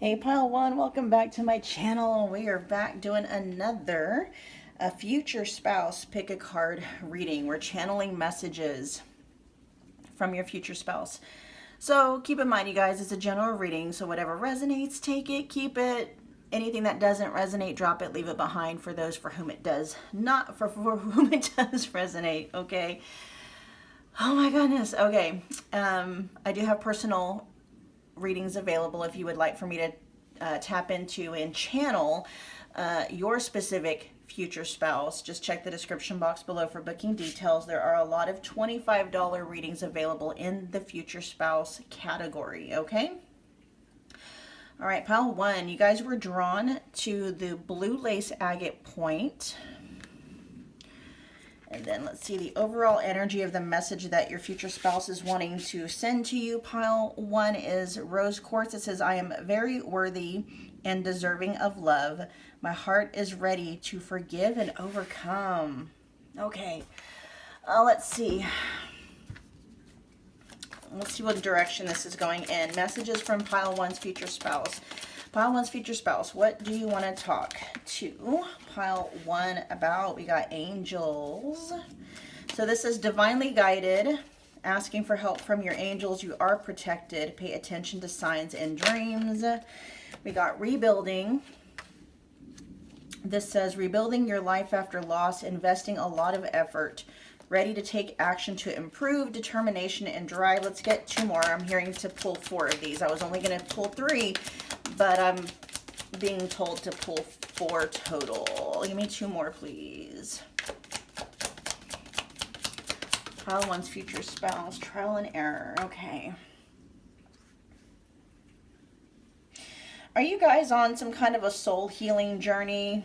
Hey Pile One, welcome back to my channel. We are back doing another future spouse pick a card reading. We're channeling messages from your future spouse. So keep in mind, you guys, it's a general reading, so whatever resonates, take it, keep it. Anything that doesn't resonate, drop it, leave it behind for those for whom it does not, for whom it does resonate, okay? Oh my goodness, okay. I do have personal readings available if you would like for me to tap into and channel your specific future spouse. Just check the description box below for booking details. There are a lot of $25 readings available in the future spouse category, okay? All right, pile one, you guys were drawn to the blue lace agate point. And then let's see the overall energy of the message that your future spouse is wanting to send to you. Pile one is rose quartz. It says, I am very worthy and deserving of love. My heart is ready to forgive and overcome. Okay, let's see. Let's see what direction this is going in. Messages from pile one's future spouse. Pile one's future spouse, what do you want to talk to pile one about? We got angels. So this is divinely guided, asking for help from your angels. You are protected. Pay attention to signs and dreams. We got rebuilding. This says rebuilding your life after loss, investing a lot of effort, ready to take action to improve, determination and drive. Let's get two more. I'm hearing to pull 4 of these. I was only going to pull 3, but I'm being told to pull 4 total. Give me 2 more, please. Pile one's future spouse, trial and error. Okay. Are you guys on some kind of a soul healing journey?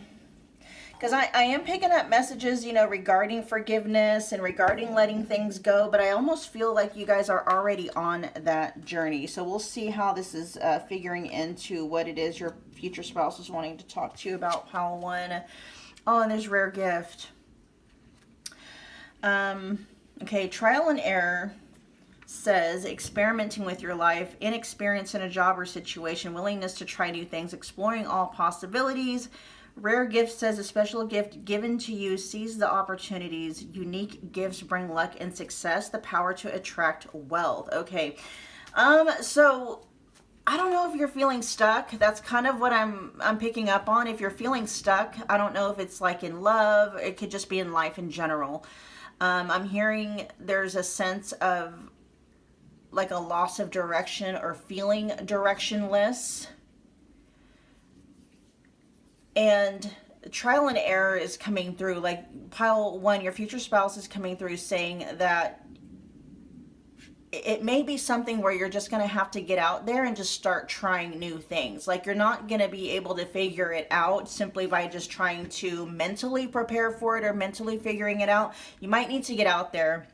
Because I am picking up messages, you know, regarding forgiveness and regarding letting things go, but I almost feel like you guys are already on that journey. So we'll see how this is figuring into what it is your future spouse is wanting to talk to you about, pile one. Oh, and there's rare gift. Okay, trial and error says experimenting with your life, inexperience in a job or situation, willingness to try new things, exploring all possibilities. Rare gift says a special gift given to you, seize the opportunities. Unique gifts bring luck and success, the power to attract wealth. Okay, so I don't know if you're feeling stuck. That's kind of what I'm picking up on. If you're feeling stuck, I don't know if it's like in love. It could just be in life in general. I'm hearing there's a sense of like a loss of direction or feeling directionless. And trial and error is coming through. Like pile one, your future spouse is coming through saying that it may be something where you're just going to have to get out there and just start trying new things. Like you're not going to be able to figure it out simply by just trying to mentally prepare for it or mentally figuring it out. You might need to get out there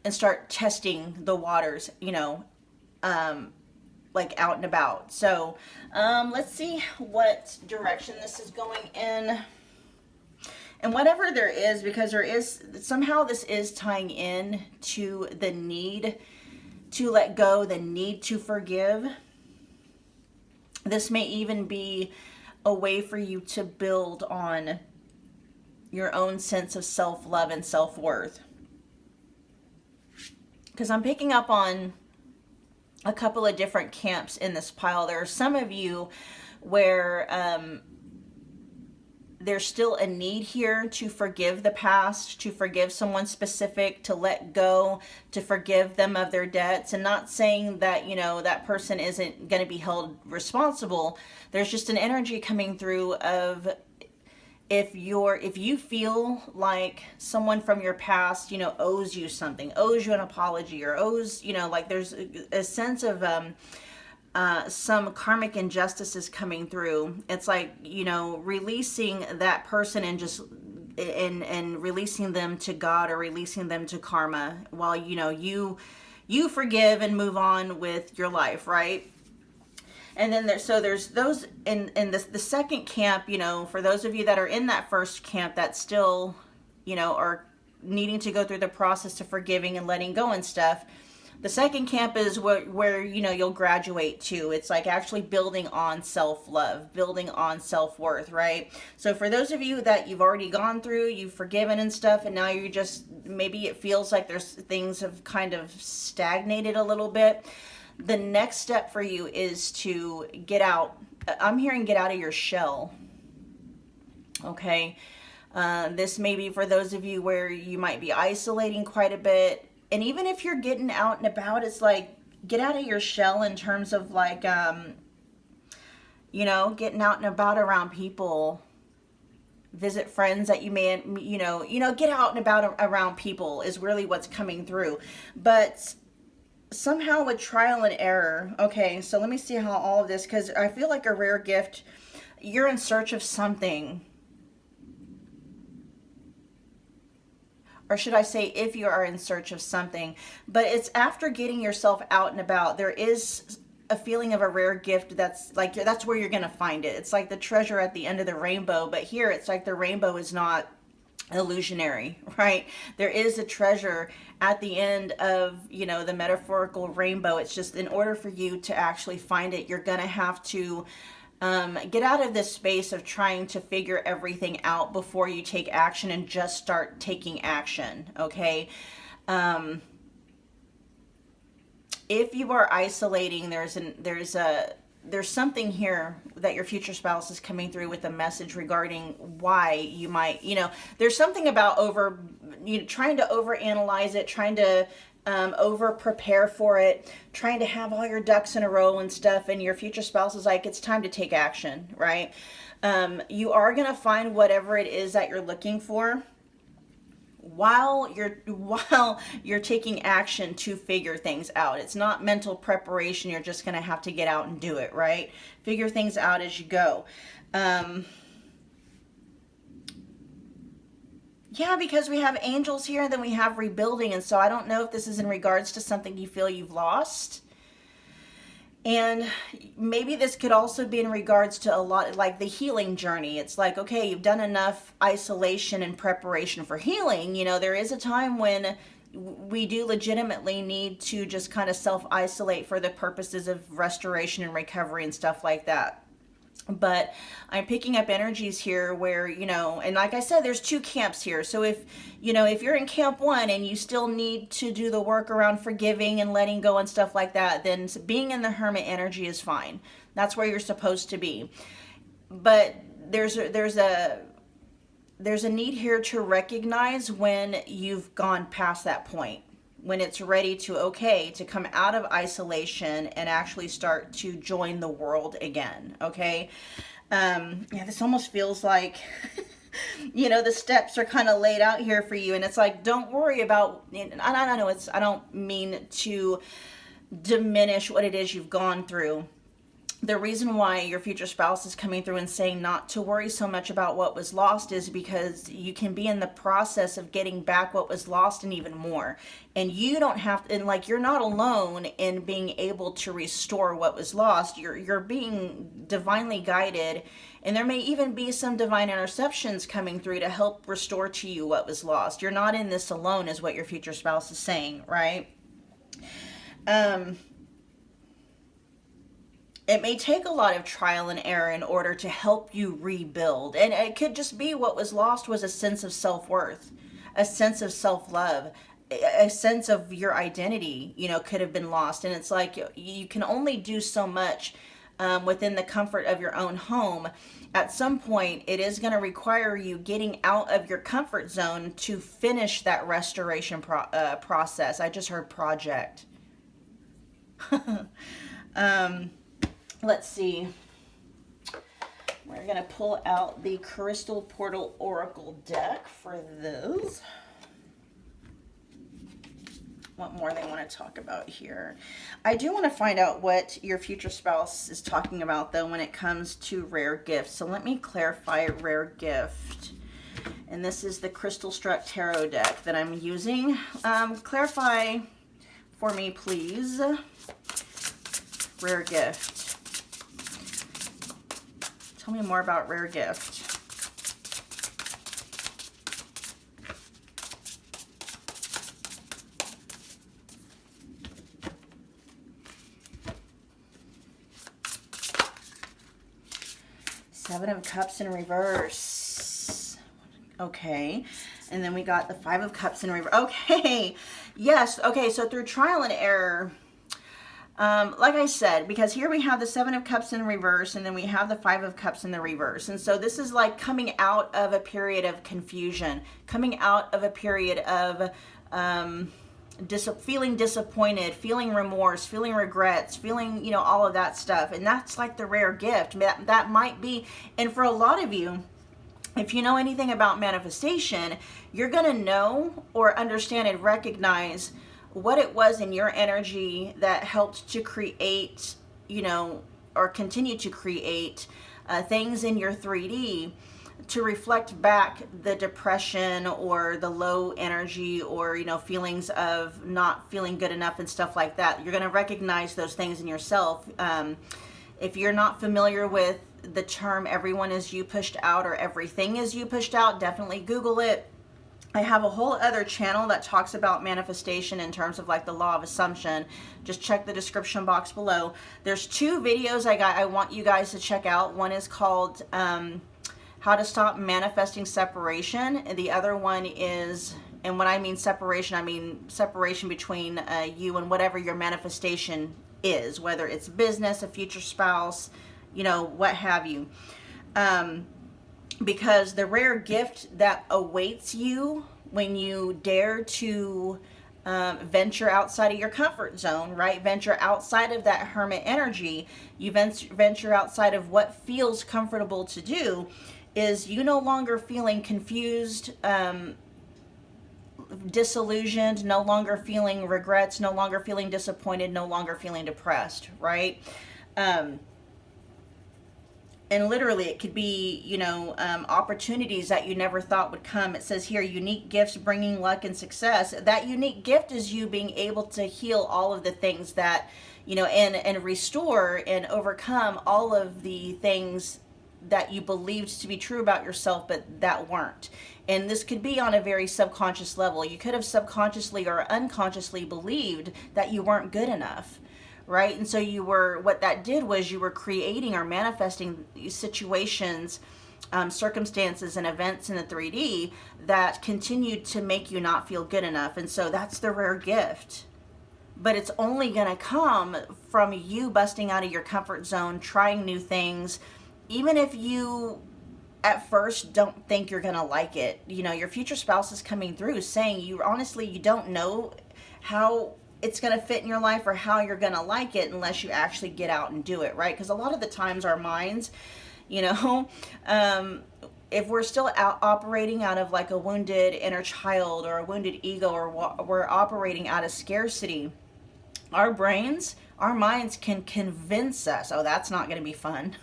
and start testing the waters, you know, like out and about. So let's see what direction this is going in. And whatever there is, because there is, somehow this is tying in to the need to let go, the need to forgive. This may even be a way for you to build on your own sense of self-love and self-worth. Because I'm picking up on a couple of different camps in this pile. There are some of you where there's still a need here to forgive the past, to forgive someone specific, to let go, to forgive them of their debts. And not saying that, you know, that person isn't going to be held responsible. There's just an energy coming through of if you feel like someone from your past, you know, owes you something, owes you an apology, or owes, you know, like there's a sense of some karmic injustices coming through. It's like, you know, releasing that person and just and releasing them to God or releasing them to karma while, you know, you forgive and move on with your life, right? And then there's those in the second camp, you know, for those of you that are in that first camp that still, you know, are needing to go through the process of forgiving and letting go and stuff. The second camp is where you know, you'll graduate to. It's like actually building on self-love, building on self-worth, right? So for those of you that you've already gone through, you've forgiven and stuff, and now you're just, maybe it feels like there's things have kind of stagnated a little bit. The next step for you is to get out. I'm hearing get out of your shell. Okay. This may be for those of you where you might be isolating quite a bit. And even if you're getting out and about, it's like, get out of your shell in terms of like, you know, getting out and about around people, visit friends that you may, you know, get out and about around people is really what's coming through. But somehow with trial and error, okay, so let me see how all of this, because I feel like a rare gift, you're in search of something. Or should I say, if you are in search of something, but it's after getting yourself out and about, there is a feeling of a rare gift that's like, that's where you're going to find it. It's like the treasure at the end of the rainbow, but here it's like the rainbow is not illusionary, right? There is a treasure at the end of, you know, the metaphorical rainbow. It's just, in order for you to actually find it, you're going to have to get out of this space of trying to figure everything out before you take action, and just start taking action. Okay. If you are isolating, there's something here that your future spouse is coming through with a message regarding why you might, you know, there's something about trying to overanalyze it, trying to over prepare for it, trying to have all your ducks in a row and stuff, and your future spouse is like, it's time to take action, right? You are going to find whatever it is that you're looking for while you're taking action to figure things out. It's not mental preparation. You're just going to have to get out and do it, right? Figure things out as you go. Yeah, because we have angels here, and then we have rebuilding. And so I don't know if this is in regards to something you feel you've lost. And maybe this could also be in regards to a lot like the healing journey. It's like, okay, you've done enough isolation and preparation for healing. You know, there is a time when we do legitimately need to just kind of self-isolate for the purposes of restoration and recovery and stuff like that. But I'm picking up energies here where, you know, and like I said, there's two camps here. So if, you know, if you're in camp one and you still need to do the work around forgiving and letting go and stuff like that, then being in the hermit energy is fine. That's where you're supposed to be. But there's a need here to recognize when you've gone past that point, when it's ready to come out of isolation and actually start to join the world again. Okay. Yeah, this almost feels like, you know, the steps are kind of laid out here for you. And it's like, don't worry about, I don't mean to diminish what it is you've gone through. The reason why your future spouse is coming through and saying not to worry so much about what was lost is because you can be in the process of getting back what was lost and even more. And you don't have to, and like, you're not alone in being able to restore what was lost. You're being divinely guided, and there may even be some divine interceptions coming through to help restore to you what was lost. You're not in this alone, is what your future spouse is saying, right? It may take a lot of trial and error in order to help you rebuild. And it could just be what was lost was a sense of self-worth, a sense of self-love, a sense of your identity, you know, could have been lost. And it's like, you can only do so much within the comfort of your own home. At some point, it is going to require you getting out of your comfort zone to finish that restoration process. I just heard project. Let's see. We're going to pull out the Crystal Portal Oracle deck for this. What more they want to talk about here. I do want to find out what your future spouse is talking about, though, when it comes to rare gifts. So let me clarify rare gift. And this is the Crystal Struck Tarot deck that I'm using. Clarify for me, please. Rare gift. Tell me more about rare gift. Seven of Cups in reverse. Okay. And then we got the Five of Cups in reverse. Okay. Yes. Okay. So through trial and error, like I said, because here we have the Seven of Cups in reverse, and then we have the Five of Cups in the reverse. And so this is like coming out of a period of confusion, coming out of a period of feeling disappointed, feeling remorse, feeling regrets, feeling, you know, all of that stuff. And that's like the rare gift. That might be, and for a lot of you, if you know anything about manifestation, you're going to know or understand and recognize what it was in your energy that helped to create, you know, or continue to create things in your 3D to reflect back the depression or the low energy or, you know, feelings of not feeling good enough and stuff like that. You're going to recognize those things in yourself. If you're not familiar with the term everyone is you pushed out or everything is you pushed out, definitely Google it. I have a whole other channel that talks about manifestation in terms of like the law of assumption. Just check the description box below. There's two videos I want you guys to check out. One is called How to Stop Manifesting Separation. And the other one is, and when I mean separation between you and whatever your manifestation is, whether it's business, a future spouse, you know, what have you. Because the rare gift that awaits you when you dare to venture outside of your comfort zone, right? Venture outside of that hermit energy. You venture outside of what feels comfortable to do, is you no longer feeling confused, disillusioned, no longer feeling regrets, no longer feeling disappointed, no longer feeling depressed, right? And literally it could be, you know, opportunities that you never thought would come. It says here, unique gifts bringing luck and success. That unique gift is you being able to heal all of the things that, you know, and restore and overcome all of the things that you believed to be true about yourself, but that weren't. And this could be on a very subconscious level. You could have subconsciously or unconsciously believed that you weren't good enough. Right? And so you were, what that did was you were creating or manifesting situations, circumstances and events in the 3D that continued to make you not feel good enough. And so that's the rare gift. But it's only going to come from you busting out of your comfort zone, trying new things, even if you at first don't think you're going to like it. You know, your future spouse is coming through saying you don't know how it's going to fit in your life or how you're going to like it unless you actually get out and do it, right? Because a lot of the times our minds, you know, if we're still operating out of like a wounded inner child or a wounded ego, or we're operating out of scarcity, our minds can convince us, oh, that's not going to be fun.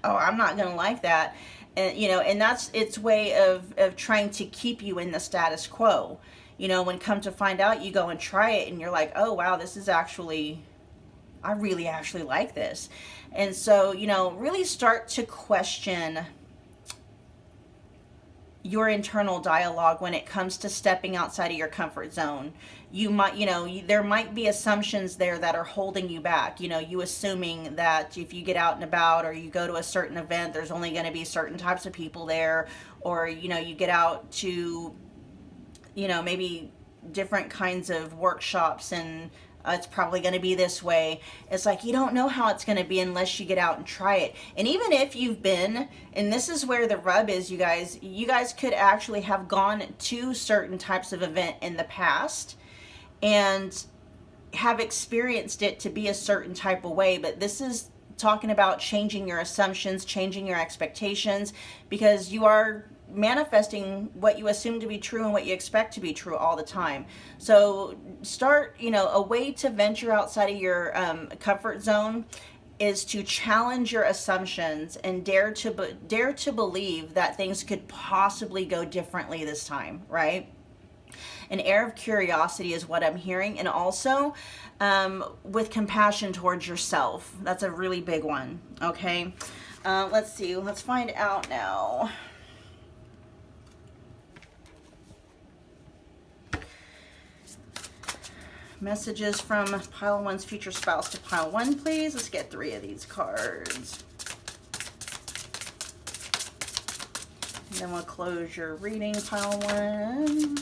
Oh, I'm not going to like that. And, you know, and that's its way of trying to keep you in the status quo. You know, when come to find out, you go and try it and you're like, oh, wow, this is actually, I really actually like this. And so, you know, really start to question your internal dialogue when it comes to stepping outside of your comfort zone. You might, you know, there might be assumptions there that are holding you back. You know, you assuming that if you get out and about or you go to a certain event, there's only going to be certain types of people there, or, you know, you get out to, you know, maybe different kinds of workshops and it's probably going to be this way. It's like you don't know how it's going to be unless you get out and try it. And even if you've been, and this is where the rub is, you guys could actually have gone to certain types of event in the past and have experienced it to be a certain type of way. But this is talking about changing your assumptions, changing your expectations, because you are manifesting what you assume to be true and what you expect to be true all the time. So start, you know, a way to venture outside of your comfort zone is to challenge your assumptions and dare to believe that things could possibly go differently this time, right? An air of curiosity is what I'm hearing, and also with compassion towards yourself. That's a really big one. Okay, let's see. Let's find out now. Messages from pile one's future spouse to pile one, please. Let's get 3 of these cards. then we'll close your reading, pile 1.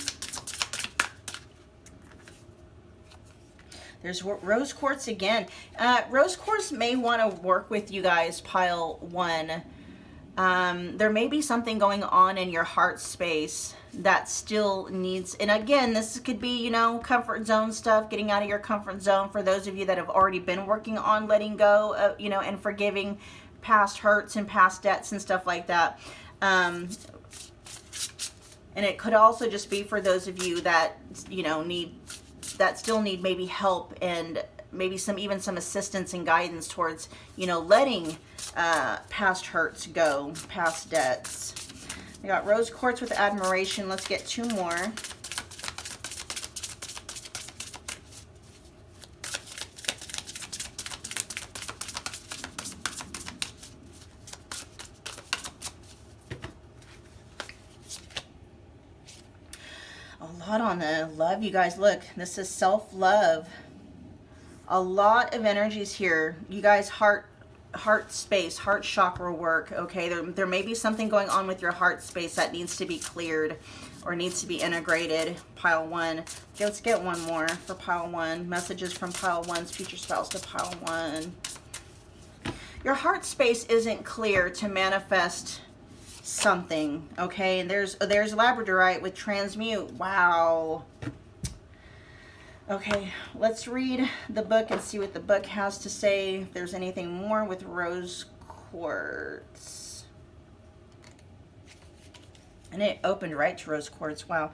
There's rose quartz again. Rose quartz may want to work with you guys, pile 1. There may be something going on in your heart space that still needs, and again, this could be, you know, comfort zone stuff, getting out of your comfort zone for those of you that have already been working on letting go of, you know, and forgiving past hurts and past debts and stuff like that. And it could also just be for those of you that, you know, still need maybe help and maybe even some assistance and guidance towards, you know, letting past hurts go, past debts. We got rose quartz with admiration. Let's get 2 more. A lot on the love, you guys. Look, this is self-love. A lot of energies here. You guys, heart space, heart chakra work, okay? There may be something going on with your heart space that needs to be cleared or needs to be integrated, pile 1. Okay, let's get 1 more for pile 1. Messages from pile 1's future spouse to pile 1. Your heart space isn't clear to manifest something, okay? And there's labradorite with transmute. Wow. Okay, let's read the book and see what the book has to say. If there's anything more with rose quartz. And it opened right to rose quartz. Wow.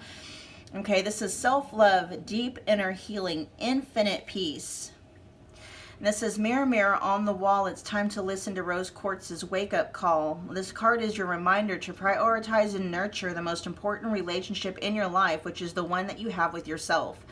Okay, this is self-love, deep inner healing, infinite peace. And this says, mirror, mirror on the wall, it's time to listen to rose quartz's wake-up call. This card is your reminder to prioritize and nurture the most important relationship in your life, which is the one that you have with yourself.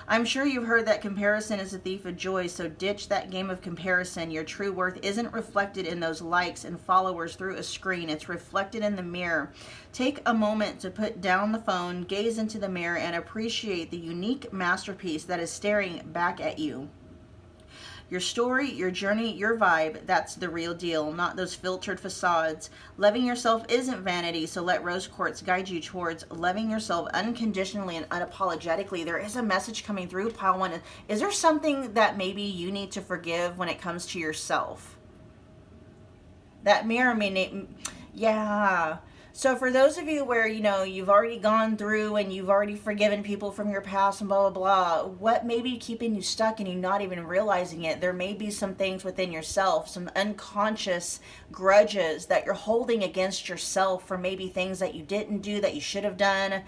I'm sure you've heard that comparison is a thief of joy, so ditch that game of comparison. Your true worth isn't reflected in those likes and followers through a screen. It's reflected in the mirror. Take a moment to put down the phone, gaze into the mirror, and appreciate the unique masterpiece that is staring back at you. Your story, your journey, your vibe, that's the real deal, not those filtered facades. Loving yourself isn't vanity, so let rose quartz guide you towards loving yourself unconditionally and unapologetically. There is a message coming through, pile 1. Is there something that maybe you need to forgive when it comes to yourself? That mirror yeah. So for those of you where, you know, you've already gone through and you've already forgiven people from your past and blah, blah, blah, what may be keeping you stuck and you not even realizing it? There may be some things within yourself, some unconscious grudges that you're holding against yourself for maybe things that you didn't do that you should have done,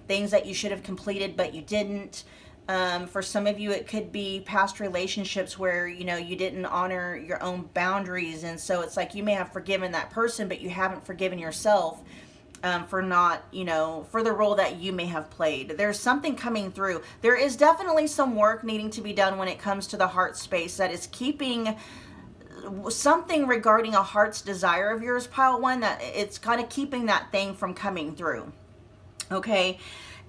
things that you should have completed but you didn't. For some of you, it could be past relationships where, you know, you didn't honor your own boundaries. And so it's like you may have forgiven that person, but you haven't forgiven yourself for not, you know, for the role that you may have played. There's something coming through. There is definitely some work needing to be done when it comes to the heart space that is keeping something regarding a heart's desire of yours, pile 1, that it's kind of keeping that thing from coming through. Okay.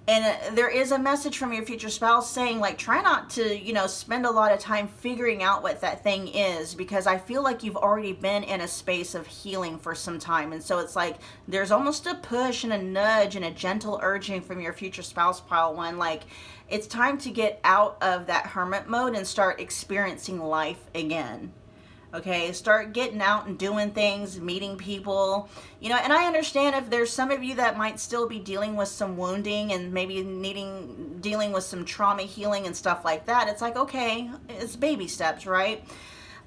And there is a message from your future spouse saying, like, try not to, you know, spend a lot of time figuring out what that thing is, because I feel like you've already been in a space of healing for some time. And so it's like there's almost a push and a nudge and a gentle urging from your future spouse, pile 1. Like, it's time to get out of that hermit mode and start experiencing life again. Okay, start getting out and doing things, meeting people, you know. And I understand if there's some of you that might still be dealing with some wounding and maybe dealing with some trauma healing and stuff like that. It's like, okay, it's baby steps, right?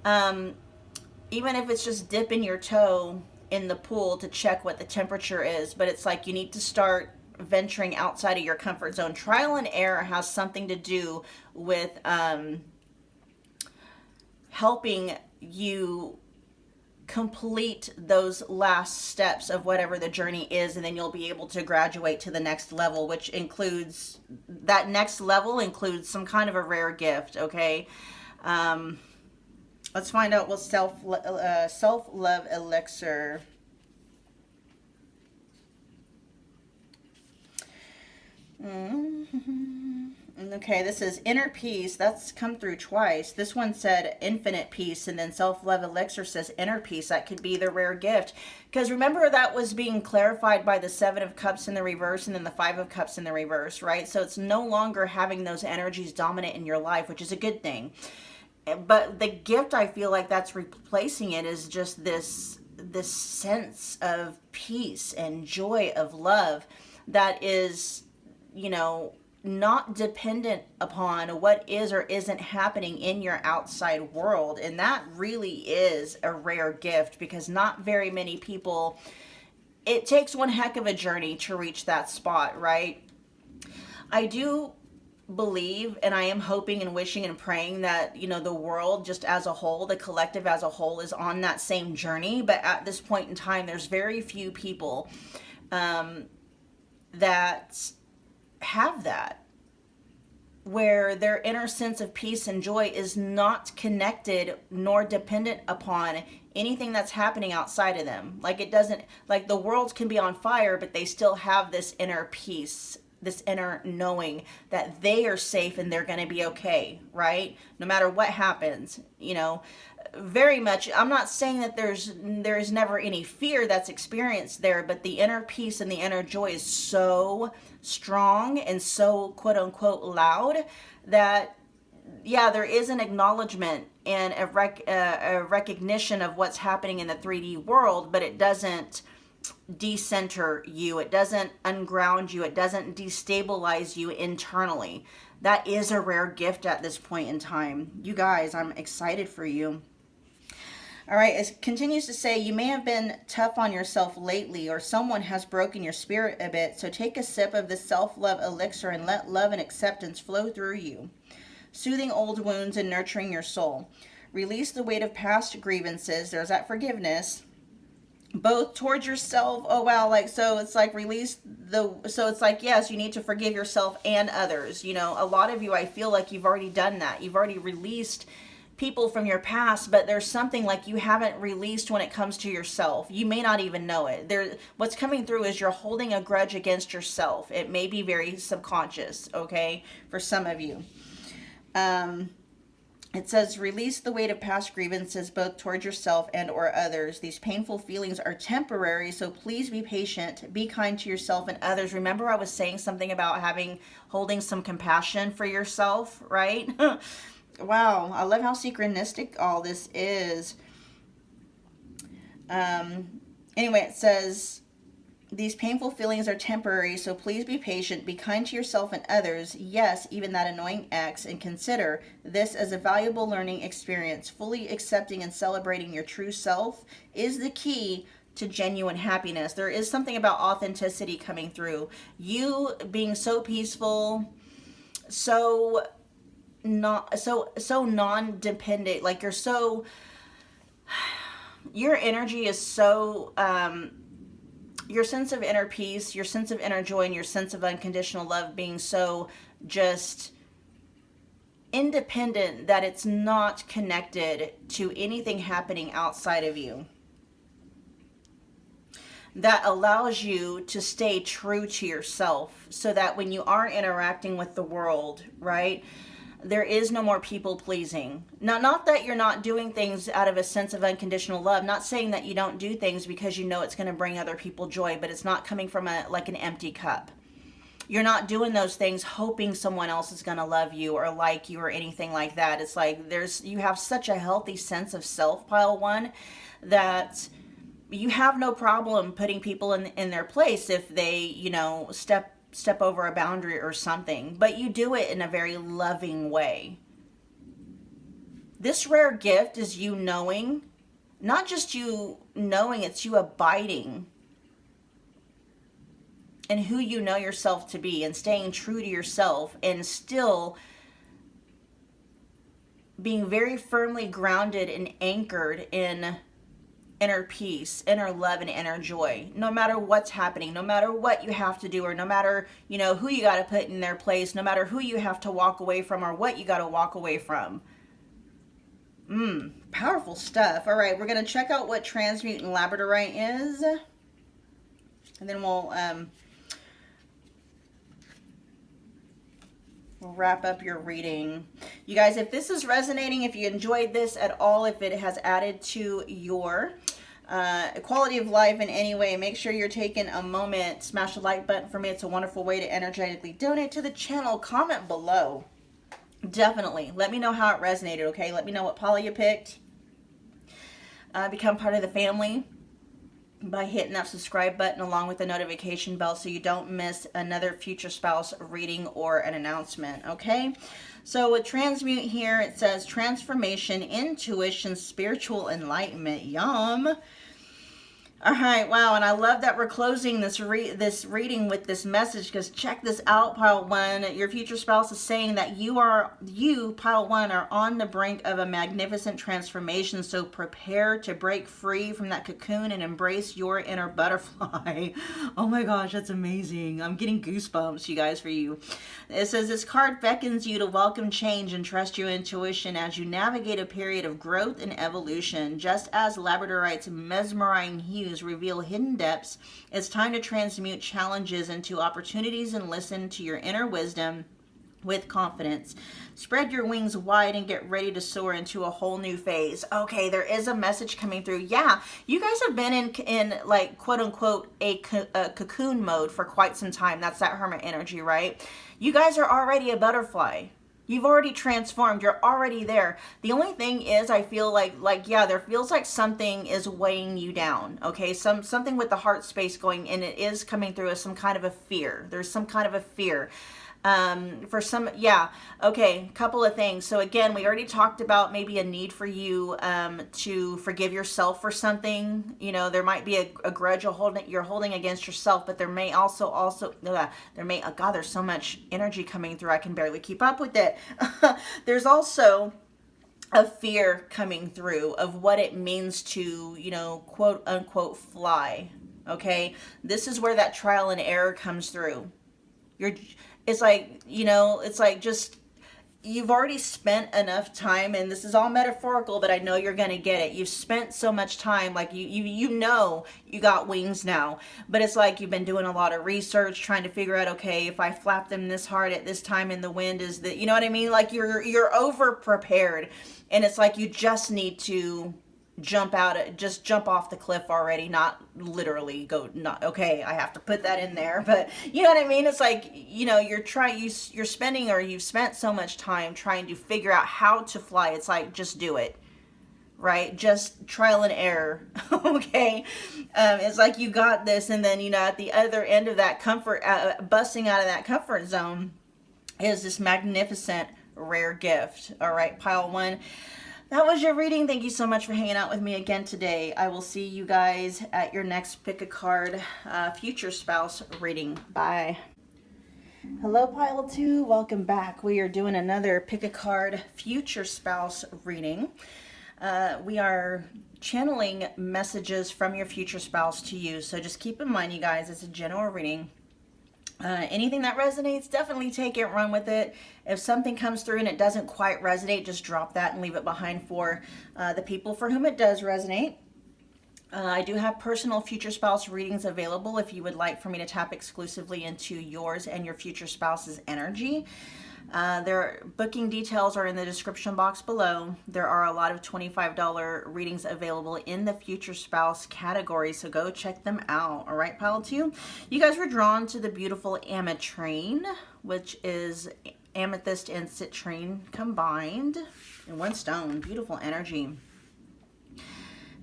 Even if it's just dipping your toe in the pool to check what the temperature is, but it's like you need to start venturing outside of your comfort zone. Trial and error has something to do with helping you complete those last steps of whatever the journey is, and then you'll be able to graduate to the next level, which includes, that next level includes some kind of a rare gift. Okay, let's find out what self-love elixir. Okay, this is inner peace. That's come through twice. This one said infinite peace, and then self-love elixir says inner peace. That could be the rare gift. Because remember, that was being clarified by the Seven of Cups in the reverse and then the Five of Cups in the reverse, right? So it's no longer having those energies dominant in your life, which is a good thing. But the gift, I feel like that's replacing it, is just this sense of peace and joy of love that is, you know, not dependent upon what is or isn't happening in your outside world. And that really is a rare gift, because not very many people, it takes one heck of a journey to reach that spot, right? I do believe, and I am hoping and wishing and praying that, you know, the world just as a whole, the collective as a whole, is on that same journey. But at this point in time, there's very few people that have that, where their inner sense of peace and joy is not connected nor dependent upon anything that's happening outside of them. Like, it doesn't, like, the world can be on fire, but they still have this inner peace, this inner knowing that they are safe and they're going to be okay, right? No matter what happens, you know. Very much, I'm not saying that there's never any fear that's experienced there, but the inner peace and the inner joy is so strong and so quote unquote loud that, yeah, there is an acknowledgement and a recognition of what's happening in the 3D world, but it doesn't decenter you, it doesn't unground you, it doesn't destabilize you internally. That is a rare gift at this point in time. You guys, I'm excited for you. All right, it continues to say, you may have been tough on yourself lately, or someone has broken your spirit a bit, so take a sip of this self-love elixir and let love and acceptance flow through you, soothing old wounds and nurturing your soul. Release the weight of past grievances. There's that forgiveness, both towards yourself. Oh wow, like, so it's like so it's like, yes, you need to forgive yourself and others. You know, a lot of you, I feel like you've already done that. You've already released people from your past, but there's something like you haven't released when it comes to yourself. You may not even know it. What's coming through is you're holding a grudge against yourself. It may be very subconscious, okay, for some of you. It says, release the weight of past grievances, both towards yourself and or others. These painful feelings are temporary, so please be patient. Be kind to yourself and others. Remember, I was saying something about holding some compassion for yourself, right? Wow, I love how synchronistic all this is. Anyway, it says, these painful feelings are temporary, so please be patient. Be kind to yourself and others. Yes, even that annoying ex, and consider this as a valuable learning experience. Fully accepting and celebrating your true self is the key to genuine happiness. There is something about authenticity coming through. You being so peaceful, so non-dependent, like your energy is so your sense of inner peace, your sense of inner joy, and your sense of unconditional love being so just independent that it's not connected to anything happening outside of you. That allows you to stay true to yourself, so that when you are interacting with the world, right, there is no more people pleasing. Now, not that you're not doing things out of a sense of unconditional love, not saying that you don't do things because you know it's going to bring other people joy, but it's not coming from an empty cup. You're not doing those things hoping someone else is going to love you or like you or anything like that. It's like you have such a healthy sense of self, pile one, that you have no problem putting people in their place if they, you know, step over a boundary or something, but you do it in a very loving way. This rare gift is you knowing, not just you knowing, it's you abiding in who you know yourself to be and staying true to yourself and still being very firmly grounded and anchored in inner peace, inner love, and inner joy, no matter what's happening, no matter what you have to do, or no matter, you know, who you got to put in their place, no matter who you have to walk away from or what you got to walk away from. Powerful stuff. All right, we're going to check out what transmute and labradorite is, and then we'll wrap up your reading. You guys, if this is resonating, if you enjoyed this at all, if it has added to your quality of life in any way, make sure you're taking a moment, smash the like button for me. It's a wonderful way to energetically donate to the channel. Comment below. Definitely. Let me know how it resonated, okay? Let me know what pile you picked. Become part of the family by hitting that subscribe button along with the notification bell so you don't miss another future spouse reading or an announcement, okay? So with transmute here, it says transformation, intuition, spiritual enlightenment. Yum. All right, wow, and I love that we're closing this reading with this message, because check this out, pile one. Your future spouse is saying that you, pile one, are on the brink of a magnificent transformation, so prepare to break free from that cocoon and embrace your inner butterfly. Oh my gosh, that's amazing. I'm getting goosebumps, you guys, for you. It says this card beckons you to welcome change and trust your intuition as you navigate a period of growth and evolution. Just as Labradorite's mesmerizing hues reveal hidden depths, it's time to transmute challenges into opportunities and listen to your inner wisdom with confidence. Spread your wings wide and get ready to soar into a whole new phase. Okay, there is a message coming through. Yeah, you guys have been in like quote unquote a cocoon mode for quite some time. That's that hermit energy, right? You guys are already a butterfly. You've already transformed. You're already there. The only thing is, I feel like yeah, there feels like something is weighing you down. Okay, something with the heart space going, and it is coming through as some kind of a fear. There's some kind of a fear. For some, yeah. Okay, couple of things. So again, we already talked about maybe a need for you to forgive yourself for something. You know, there might be a grudge you're holding against yourself, but there may also there may, oh God, there's so much energy coming through, I can barely keep up with it. There's also a fear coming through of what it means to, you know, quote unquote fly. Okay, this is where that trial and error comes through. It's like, you know, it's like just, you've already spent enough time, and this is all metaphorical, but I know you're going to get it. You've spent so much time, like you know you got wings now, but it's like you've been doing a lot of research, trying to figure out, okay, if I flap them this hard at this time in the wind, is that, you know what I mean? Like you're over prepared, and it's like you just need to jump off the cliff already, not literally okay, I have to put that in there, but you know what I mean? It's like, you know, you've spent so much time trying to figure out how to fly. It's like, just do it, right? Just trial and error. Okay. It's like, you got this, and then, you know, at the other end of that comfort, busting out of that comfort zone is this magnificent rare gift. All right, pile one. That was your reading. Thank you so much for hanging out with me again today. I will see you guys at your next pick a card future spouse reading. Bye. Hello, pile two. Welcome back. We are doing another pick a card future spouse reading. We are channeling messages from your future spouse to you. So just keep in mind, you guys, it's a general reading. Anything that resonates, definitely take it, run with it. If something comes through and it doesn't quite resonate, just drop that and leave it behind for the people for whom it does resonate. I do have personal future spouse readings available if you would like for me to tap exclusively into yours and your future spouse's energy. Their booking details are in the description box below. There are a lot of $25 readings available in the future spouse category, so go check them out. All right, pile two. You guys were drawn to the beautiful Ametrine, which is amethyst and citrine combined in one stone. Beautiful energy.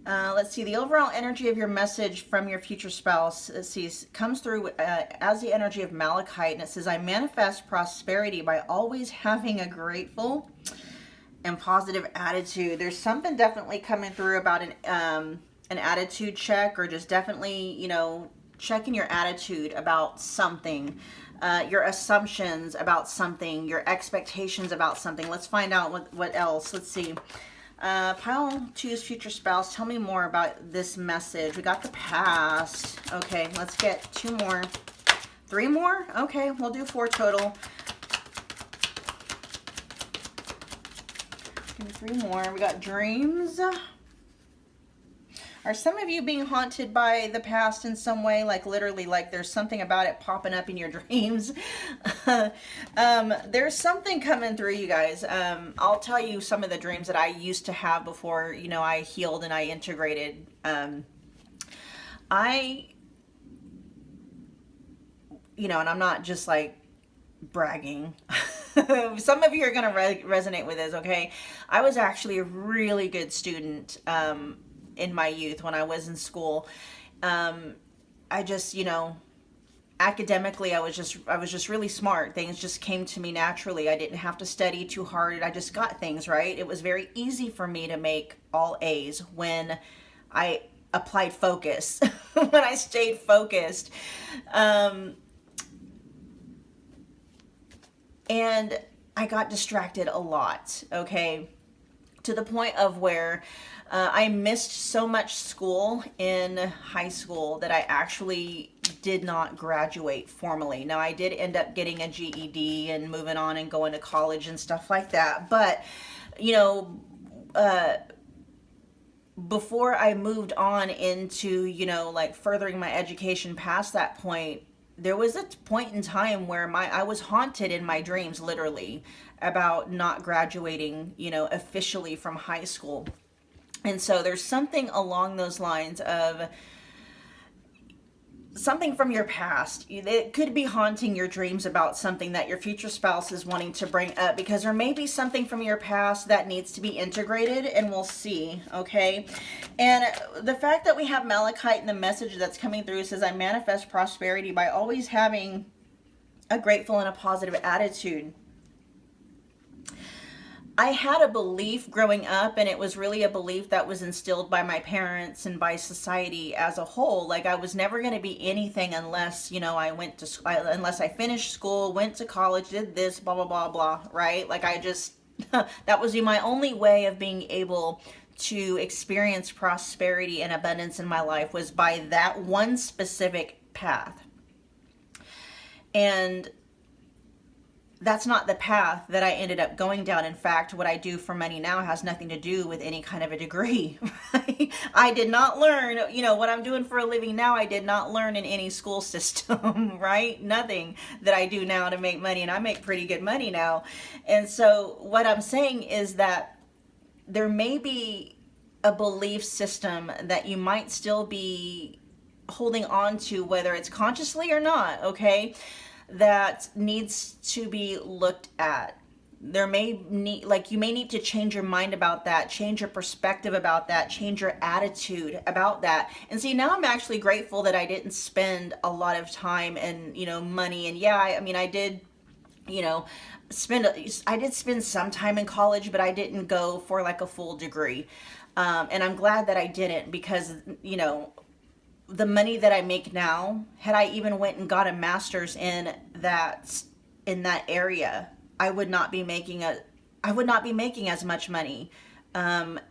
Let's see, the overall energy of your message from your future spouse, let's see, comes through as the energy of Malachite, and it says, I manifest prosperity by always having a grateful and positive attitude. There's something definitely coming through about an attitude check, or just definitely, you know, checking your attitude about something, your assumptions about something, your expectations about something. Let's find out what else. Let's see. Pile two's future spouse, tell me more about this message. We got the past. Okay, let's get two more. Three more? Okay, we'll do four total. Give me three more. We got dreams. All Are some of you being haunted by the past in some way? Like literally, like there's something about it popping up in your dreams. There's something coming through, you guys. I'll tell you some of the dreams that I used to have before, you know, I healed and I integrated. You know, and I'm not just like bragging. Some of you are going to resonate with this, okay? I was actually a really good student in my youth when I was in school. I just, you know, academically, I was just really smart. Things just came to me naturally. I didn't have to study too hard. I just got things right. It was very easy for me to make all A's when I applied focus, when I stayed focused. And I got distracted a lot, okay? To the point of where I missed so much school in high school that I actually did not graduate formally. Now, I did end up getting a GED and moving on and going to college and stuff like that. But, you know, before I moved on into, you know, like furthering my education past that point, there was a point in time where I was haunted in my dreams, literally, about not graduating, you know, officially from high school. And so there's something along those lines of something from your past. It could be haunting your dreams about something that your future spouse is wanting to bring up, because there may be something from your past that needs to be integrated, and we'll see, okay? And the fact that we have Malachite in the message that's coming through says, I manifest prosperity by always having a grateful and a positive attitude. I had a belief growing up, and it was really a belief that was instilled by my parents and by society as a whole. Like I was never going to be anything unless, you know, unless I finished school, went to college, did this, blah, blah, blah, blah, right? Like I just, that was my only way of being able to experience prosperity and abundance in my life, was by that one specific path. And that's not the path that I ended up going down. In fact, what I do for money now has nothing to do with any kind of a degree. Right? I did not learn, you know, what I'm doing for a living now, I did not learn in any school system, right? Nothing that I do now to make money, and I make pretty good money now. And so what I'm saying is that there may be a belief system that you might still be holding on to, whether it's consciously or not, okay? That needs to be looked at. There may need, like, you may need to change your mind about that, change your perspective about that, change your attitude about that. And see, now I'm actually grateful that I didn't spend a lot of time and, you know, money. And yeah, I mean, I did, you know, I did spend some time in college, but I didn't go for like a full degree. And I'm glad that I didn't, because, you know, the money that I make now, had I even went and got a master's in that area, I would not be making as much money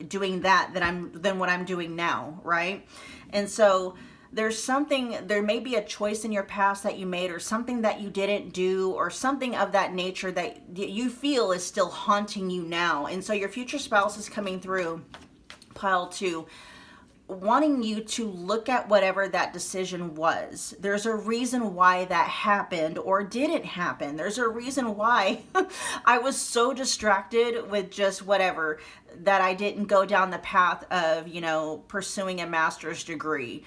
doing that than what I'm doing now, right? And so there may be a choice in your past that you made, or something that you didn't do, or something of that nature that you feel is still haunting you now. And so your future spouse is coming through, pile 2, wanting you to look at whatever that decision was. There's a reason why that happened or didn't happen. There's a reason why I was so distracted with just whatever that I didn't go down the path of, you know, pursuing a master's degree.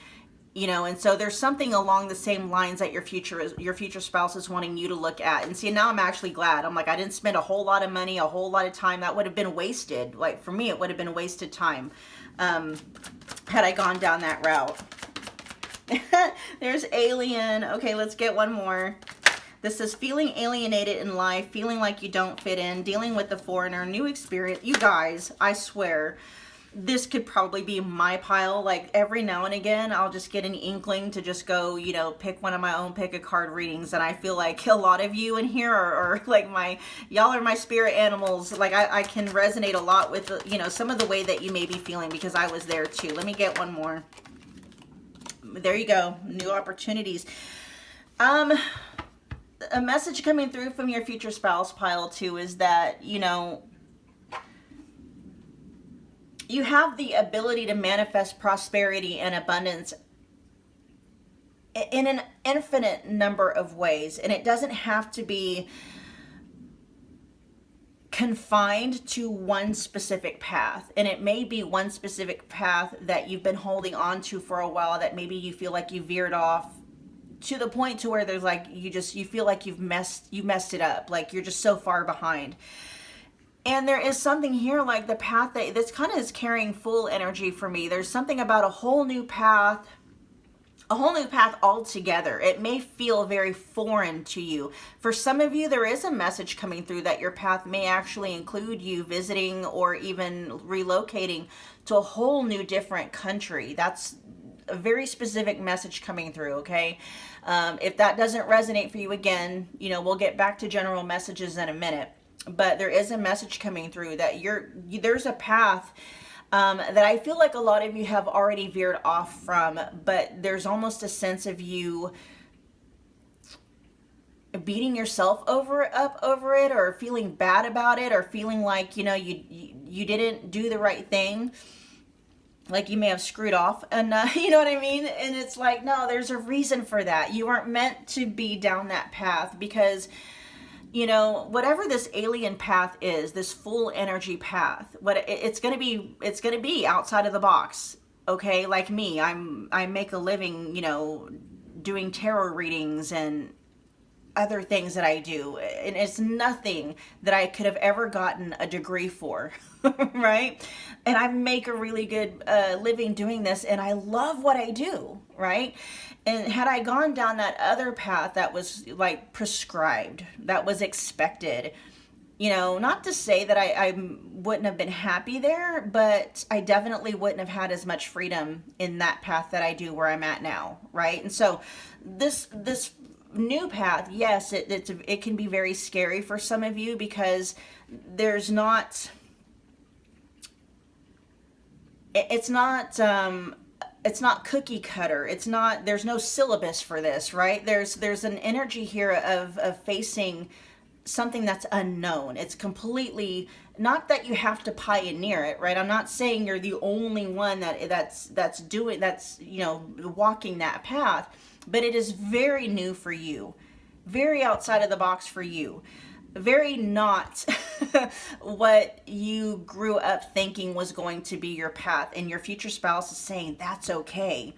You know, and so there's something along the same lines that your future spouse is wanting you to look at. And see, now I'm actually glad. I'm like, I didn't spend a whole lot of money, a whole lot of time. That would have been wasted. Like for me, it would have been wasted time had I gone down that route. There's alien. Okay, let's get one more. This says feeling alienated in life, feeling like you don't fit in, dealing with the foreigner, new experience. You guys, I swear, this could probably be my pile. Like every now and again, I'll just get an inkling to just go, you know, pick one of my own pick a card readings. And I feel like a lot of you in here are like y'all are my spirit animals. Like I can resonate a lot with, you know, some of the way that you may be feeling, because I was there too. Let me get one more. There you go. New opportunities. A message coming through from your future spouse, pile 2, is that, you know, you have the ability to manifest prosperity and abundance in an infinite number of ways. And it doesn't have to be confined to one specific path. And it may be one specific path that you've been holding on to for a while that maybe you feel like you veered off to the point to where there's like, you feel like you messed it up. Like you're just so far behind. And there is something here like the path that's kind of is carrying full energy for me. There's something about a whole new path altogether. It may feel very foreign to you. For some of you, there is a message coming through that your path may actually include you visiting or even relocating to a whole new different country. That's a very specific message coming through, okay? If that doesn't resonate for you, again, we'll get back to general messages in a minute. But there is a message coming through that there's a path that I feel like a lot of you have already veered off from, but there's almost a sense of you beating yourself up over it, or feeling bad about it, or feeling like, you didn't do the right thing. Like you may have screwed off, and you know what I mean? And it's like, no, there's a reason for that. You aren't meant to be down that path, because whatever this alien path is, this full energy path, it's going to be outside of the box. Okay. Like me, I make a living, doing tarot readings and other things that I do. And it's nothing that I could have ever gotten a degree for. Right. And I make a really good living doing this, and I love what I do. Right. And had I gone down that other path that was like prescribed, that was expected, not to say that I wouldn't have been happy there, but I definitely wouldn't have had as much freedom in that path that I do where I'm at now, right? And so this new path, yes, it can be very scary for some of you, because it's not cookie cutter. There's no syllabus for this, right? There's an energy here of facing something that's unknown. It's completely, not that you have to pioneer it, right? I'm not saying you're the only one that's walking that path, but it is very new for you, very outside of the box for you. Very not what you grew up thinking was going to be your path, and your future spouse is saying that's okay.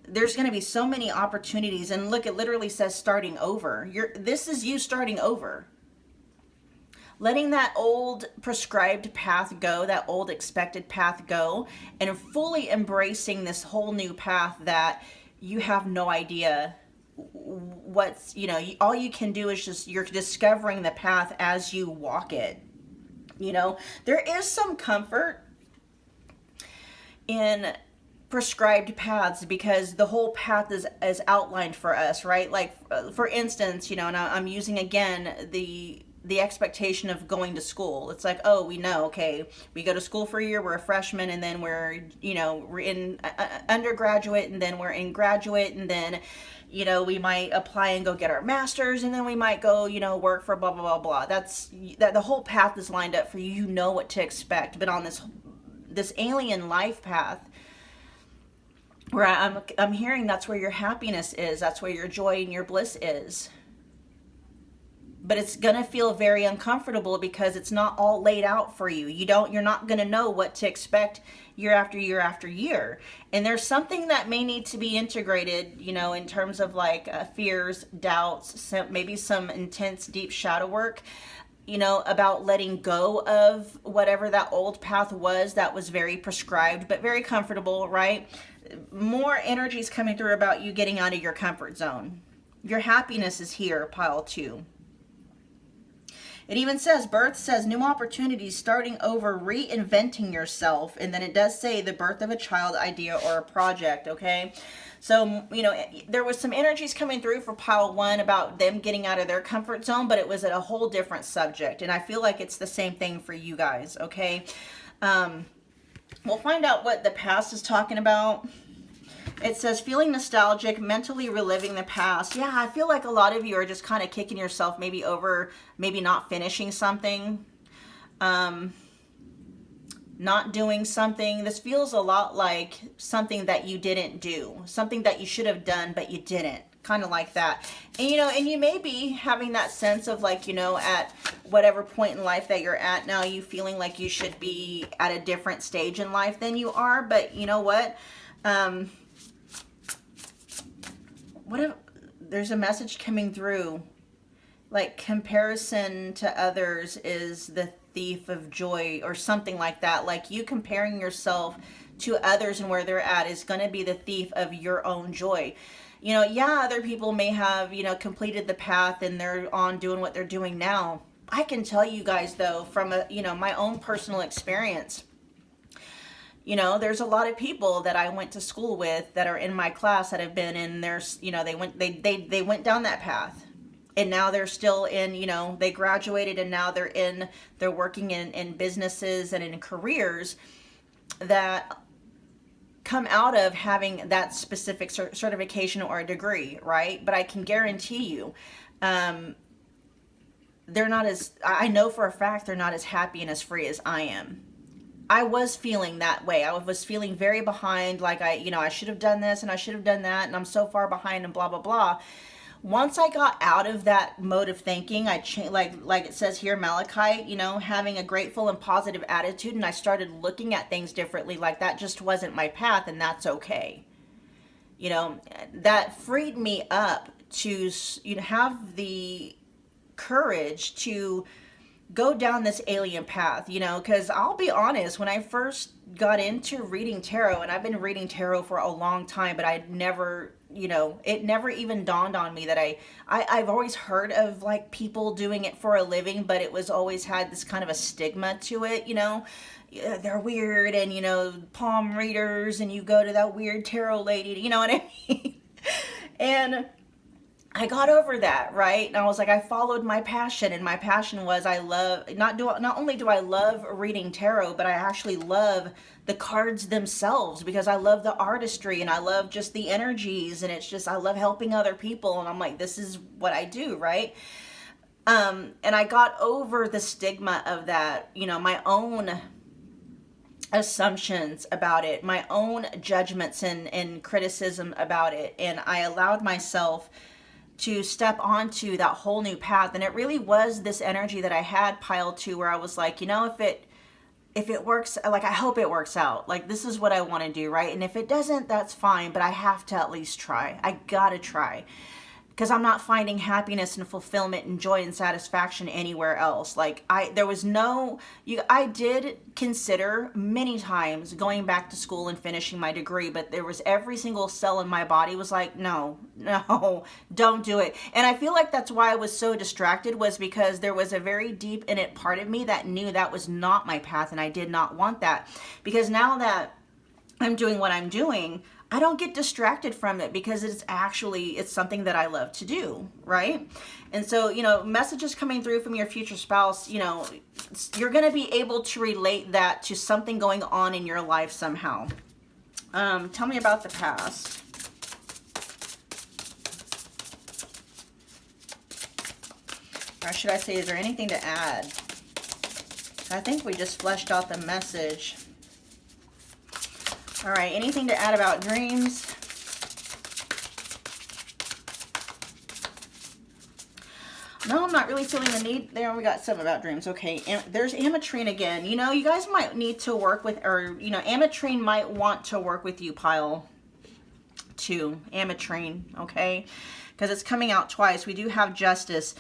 There's going to be so many opportunities, and look, it literally says starting over. This is you starting over. Letting that old prescribed path go, that old expected path go, and fully embracing this whole new path that you have no idea what's, all you can do is just, you're discovering the path as you walk it. There is some comfort in prescribed paths, because the whole path is outlined for us, right? Like for instance, and I'm using again the expectation of going to school. It's like, oh, we know, okay, we go to school for a year, we're a freshman, and then we're in undergraduate, and then we're in graduate, and then we might apply and go get our master's, and then we might go, work for blah, blah, blah, blah. That the whole path is lined up for you. You know what to expect. But on this alien life path, where I'm hearing that's where your happiness is, that's where your joy and your bliss is. But it's going to feel very uncomfortable, because it's not all laid out for you. You're not going to know what to expect year after year after year. And there's something that may need to be integrated, in terms of like fears, doubts, maybe some intense, deep shadow work, about letting go of whatever that old path was that was very prescribed, but very comfortable, right? More energy is coming through about you getting out of your comfort zone. Your happiness is here, pile 2. It even says, birth says new opportunities, starting over, reinventing yourself. And then it does say the birth of a child, idea, or a project, okay? So, there was some energies coming through for pile 1 about them getting out of their comfort zone, but it was at a whole different subject. And I feel like it's the same thing for you guys, okay? We'll find out what the past is talking about. It says feeling nostalgic, mentally reliving the past. Yeah, I feel like a lot of you are just kind of kicking yourself maybe over, maybe not finishing something. not doing something. This feels a lot like something that you didn't do, something that you should have done, but you didn't. Kind of like that. And, and you may be having that sense of like, at whatever point in life that you're at now, you feeling like you should be at a different stage in life than you are. But you know what? There's a message coming through. Like, comparison to others is the thief of joy, or something like that. Like, you comparing yourself to others and where they're at is going to be the thief of your own joy. Yeah, other people may have, completed the path and they're on doing what they're doing now. I can tell you guys, though, from my own personal experience, there's a lot of people that I went to school with that are in my class that have been in their, they went down that path. And now they're still in, they graduated and now they're working in businesses and in careers that come out of having that specific certification or a degree, right? But I can guarantee you, they're not I know for a fact they're not as happy and as free as I am. I was feeling that way. I was feeling very behind, like I should have done this and I should have done that, and I'm so far behind and blah, blah, blah. Once I got out of that mode of thinking, I changed, like it says here, Malachite, having a grateful and positive attitude, and I started looking at things differently. Like, that just wasn't my path, and that's okay. That freed me up to have the courage to go down this alien path, because I'll be honest, when I first got into reading tarot, and I've been reading tarot for a long time, but I'd never, it never even dawned on me that I've always heard of like people doing it for a living, but it was always had this kind of a stigma to it, they're weird, and palm readers, and you go to that weird tarot lady, you know what I mean? And I got over that, right? And I was like, I followed my passion, and my passion was not only do I love reading tarot, but I actually love the cards themselves, because I love the artistry and I love just the energies, and it's just, I love helping other people, and I'm like, this is what I do, right? And I got over the stigma of that, my own assumptions about it, my own judgments and criticism about it, and I allowed myself to step onto that whole new path. And it really was this energy that I had piled to, where I was like, if it works, like, I hope it works out. Like, this is what I want to do, right? And if it doesn't, that's fine, but I have to at least try. I gotta try. Because I'm not finding happiness and fulfillment and joy and satisfaction anywhere else. Like, I did consider many times going back to school and finishing my degree, but there was every single cell in my body was like, no, don't do it. And I feel like that's why I was so distracted, was because there was a very deep in it part of me that knew that was not my path, and I did not want that. Because now that I'm doing what I'm doing, I don't get distracted from it, because it's something that I love to do, right? And so, messages coming through from your future spouse, you're going to be able to relate that to something going on in your life somehow. Tell me about the past. Or should I say, is there anything to add? I think we just fleshed out the message. All right, anything to add about dreams? No, I'm not really feeling the need. There, we got some about dreams. Okay, and there's Ametrine again. You guys might need to work with, or, Ametrine might want to work with you, pile 2. Ametrine, okay? Because it's coming out twice. We do have Justice.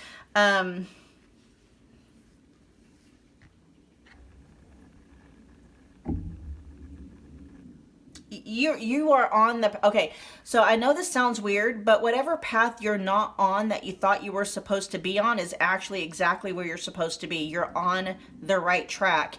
You are on the, okay, so I know this sounds weird, but whatever path you're not on that you thought you were supposed to be on is actually exactly where you're supposed to be. You're on the right track.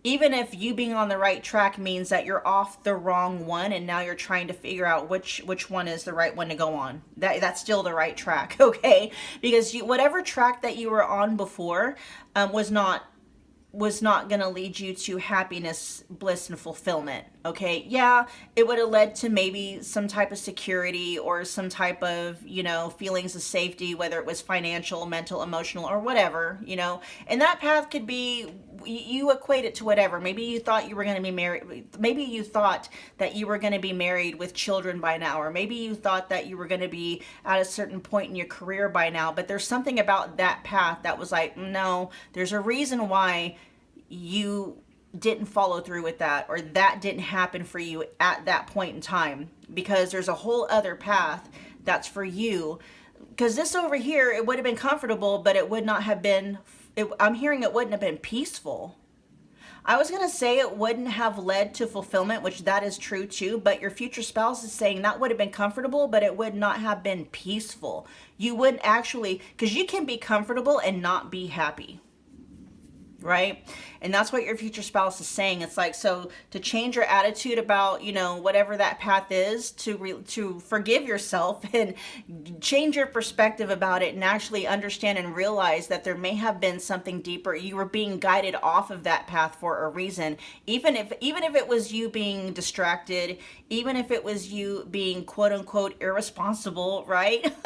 Even if you being on the right track means that you're off the wrong one, and now you're trying to figure out which one is the right one to go on. That's still the right track, okay? Because whatever track that you were on before was not going to lead you to happiness, bliss, and fulfillment, okay? Yeah, it would have led to maybe some type of security or some type of, feelings of safety, whether it was financial, mental, emotional, or whatever, and that path could be you equate it to whatever. Maybe you thought you were going to be married. Maybe you thought that you were going to be married with children by now, or maybe you thought that you were going to be at a certain point in your career by now. But there's something about that path that was like, no, there's a reason why you didn't follow through with that, or that didn't happen for you at that point in time, because there's a whole other path that's for you. Because this over here, it would have been comfortable, but it would not have been, I'm hearing it wouldn't have been peaceful. I was going to say it wouldn't have led to fulfillment, which that is true too, but your future spouse is saying that would have been comfortable, but it would not have been peaceful. You wouldn't actually, because you can be comfortable and not be happy. Right? And that's what your future spouse is saying. It's like, so to change your attitude about, you know, whatever that path is, to forgive yourself and change your perspective about it, and actually understand and realize that there may have been something deeper. You were being guided off of that path for a reason. Even if it was you being distracted, even if it was you being quote unquote irresponsible, right?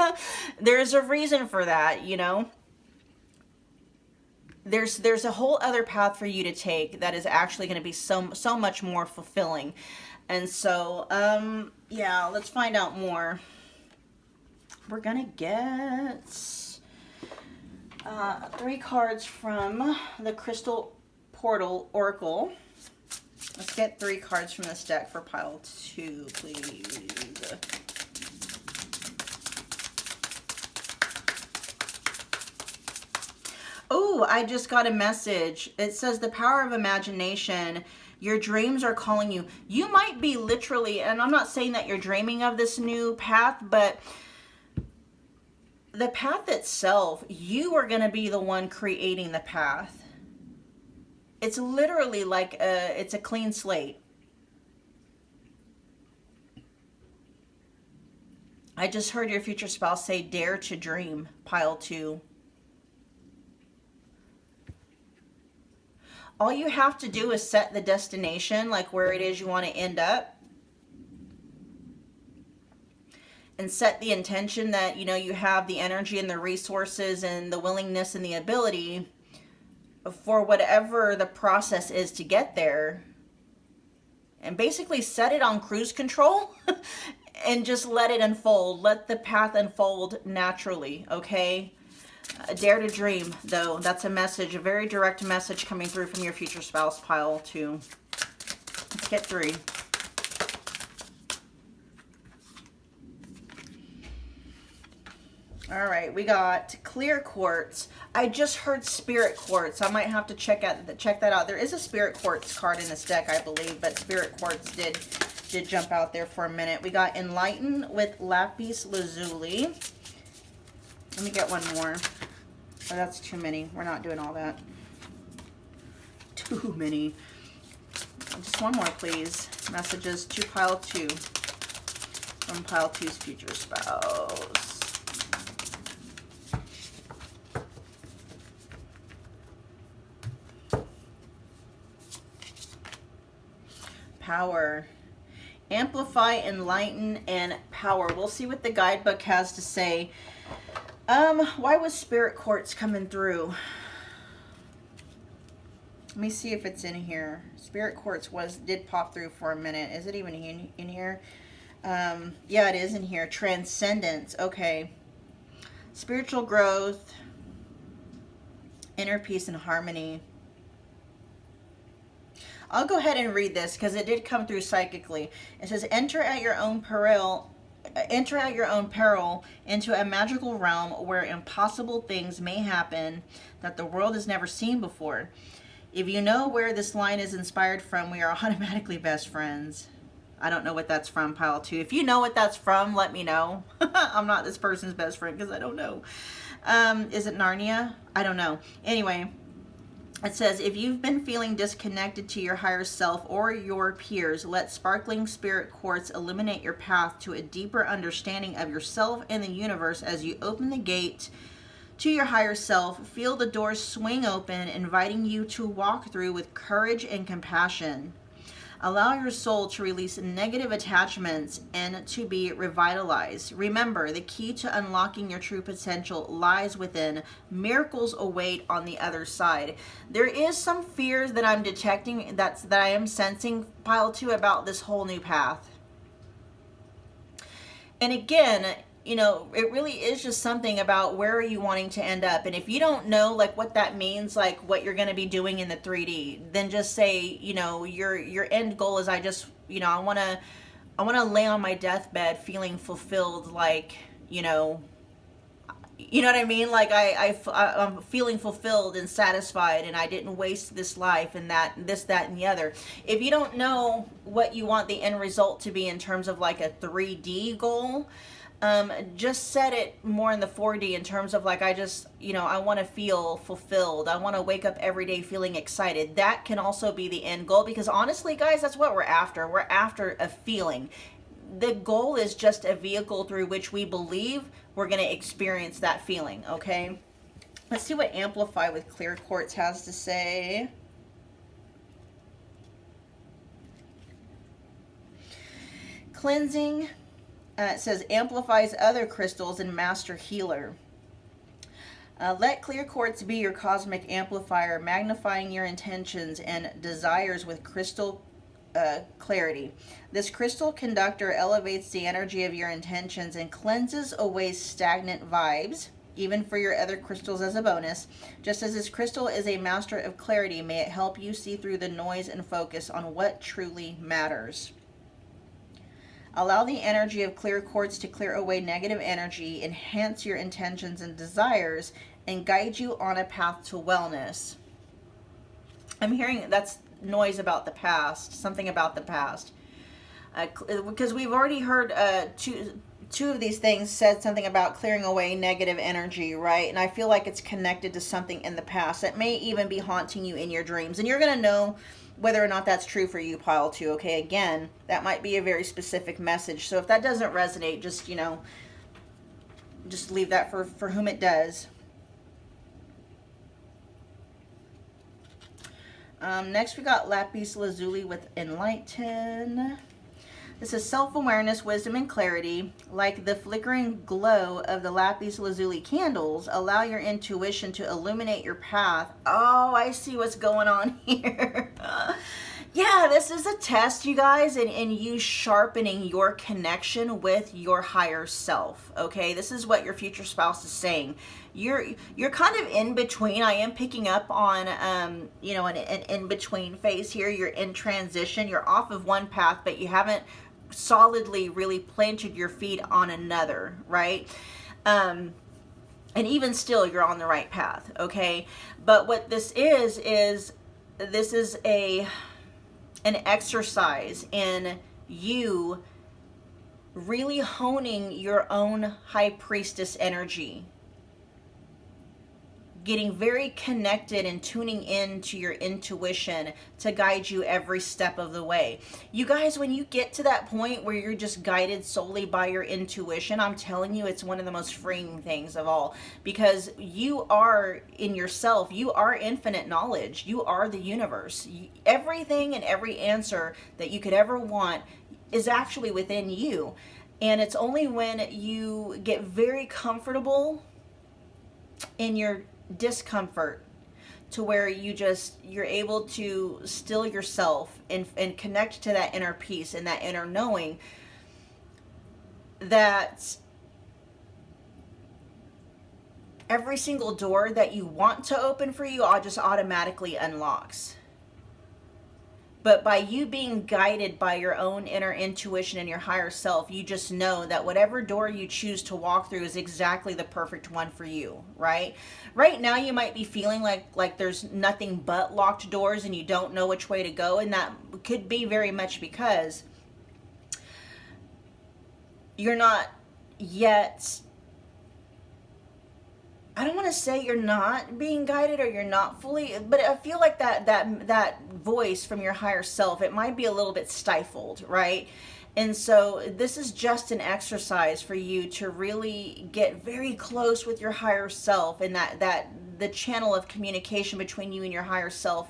There's a reason for that, you know? There's a whole other path for you to take that is actually going to be so much more fulfilling. And so, yeah, let's find out more. We're going to get 3 cards from the Crystal Portal Oracle. Let's get 3 cards from this deck for pile 2, please. Oh, I just got a message. It says the power of imagination. Your dreams are calling you. You might be literally, and I'm not saying that you're dreaming of this new path, but the path itself, you are going to be the one creating the path. It's literally like it's a clean slate. I just heard your future spouse say, dare to dream, pile 2. All you have to do is set the destination, like where it is you want to end up. And set the intention that, you know, you have the energy and the resources and the willingness and the ability for whatever the process is to get there. And basically set it on cruise control and just let it unfold. Let the path unfold naturally, okay? Dare to dream, though. That's a message, a very direct message coming through from your future spouse, pile 2. Let's get 3. All right, we got clear quartz. I just heard spirit quartz. I might have to check that out. There is a spirit quartz card in this deck, I believe, but spirit quartz did jump out there for a minute. We got enlighten with lapis lazuli. Let me get one more. Oh, that's too many. We're not doing all that. Too many. Just one more, please. Messages to pile 2 from pile 2's future spouse. Power. Amplify, enlighten, and power. We'll see what the guidebook has to say. Why was spirit quartz coming through? Let me see if it's in here. Spirit quartz did pop through for a minute. Is it even in here? Yeah, it is in here. Transcendence. Okay. Spiritual growth. Inner peace and harmony. I'll go ahead and read this because it did come through psychically. It says, enter at your own peril into a magical realm where impossible things may happen that the world has never seen before. If you know where this line is inspired from, we are automatically best friends. I don't know what that's from, pile 2. If you know what that's from, let me know. I'm not this person's best friend because I don't know. Is it Narnia? I don't know. Anyway, it says, if you've been feeling disconnected to your higher self or your peers, let sparkling spirit quartz illuminate your path to a deeper understanding of yourself and the universe as you open the gate to your higher self. Feel the doors swing open, inviting you to walk through with courage and compassion. Allow your soul to release negative attachments and to be revitalized. Remember, the key to unlocking your true potential lies within. Miracles await on the other side. There is some fears that I'm detecting, that I am sensing, pile 2, about this whole new path. And again, you know, it really is just something about where are you wanting to end up. And if you don't know like what that means, like what you're going to be doing in the 3D, then just say, you know, your end goal is, I just, you know, I want to lay on my deathbed feeling fulfilled, like, you know what I mean? Like I'm feeling fulfilled and satisfied, and I didn't waste this life, and that, and the other. If you don't know what you want the end result to be in terms of like a 3D goal, just set it more in the 4D in terms of like, I just, you know, I want to feel fulfilled. I want to wake up every day feeling excited. That can also be the end goal, because honestly, guys, that's what we're after. We're after a feeling. The goal is just a vehicle through which we believe we're going to experience that feeling, okay? Let's see what Amplify with Clear Quartz has to say. Cleansing. It says, amplifies other crystals and master healer. Let clear quartz be your cosmic amplifier, magnifying your intentions and desires with crystal clarity. This crystal conductor elevates the energy of your intentions and cleanses away stagnant vibes, even for your other crystals as a bonus. Just as this crystal is a master of clarity, may it help you see through the noise and focus on what truly matters. Allow the energy of clear quartz to clear away negative energy, enhance your intentions and desires, and guide you on a path to wellness. I'm hearing that's noise about the past, something about the past. Because we've already heard two of these things said something about clearing away negative energy, right? And I feel like it's connected to something in the past that may even be haunting you in your dreams. And you're going to know whether or not that's true for you, pile 2, okay? Again, that might be a very specific message. So if that doesn't resonate, just, you know, just leave that for whom it does. Next, we got Lapis Lazuli with Enlighten. This is self-awareness, wisdom, and clarity. Like the flickering glow of the Lapis Lazuli candles, allow your intuition to illuminate your path. Oh, I see what's going on here. Yeah, this is a test, you guys, in you sharpening your connection with your higher self, okay? This is what your future spouse is saying. You're kind of in between. I am picking up on, you know, an in-between phase here. You're in transition. You're off of one path, but you haven't solidly really planted your feet on another, right? And even still, you're on the right path, okay? But what this is this is an exercise in you really honing your own high priestess energy, getting very connected and tuning in to your intuition to guide you every step of the way. You guys, when you get to that point where you're just guided solely by your intuition, I'm telling you, it's one of the most freeing things of all, because you are in yourself, you are infinite knowledge, you are the universe. Everything and every answer that you could ever want is actually within you. And it's only when you get very comfortable in your discomfort to where you're able to still yourself and connect to that inner peace and that inner knowing, that every single door that you want to open for you just automatically unlocks. But by you being guided by your own inner intuition and your higher self, you just know that whatever door you choose to walk through is exactly the perfect one for you, right? Right now, you might be feeling like there's nothing but locked doors and you don't know which way to go. And that could be very much because you're not yet, I don't want to say you're not being guided or you're not fully, but I feel like that voice from your higher self, it might be a little bit stifled, right? And so this is just an exercise for you to really get very close with your higher self, and that the channel of communication between you and your higher self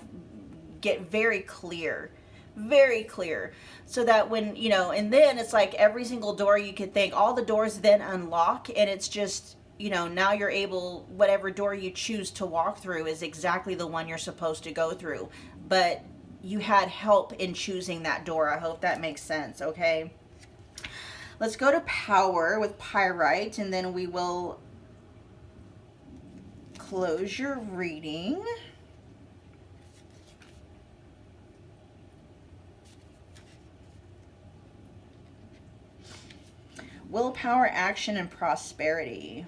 get very clear, very clear, so that when, you know, and then it's like every single door you could think, all the doors then unlock, and it's just, you know, now you're able, whatever door you choose to walk through is exactly the one you're supposed to go through. But you had help in choosing that door. I hope that makes sense, okay? Let's go to power with pyrite, and then we will close your reading. Willpower, action, and prosperity.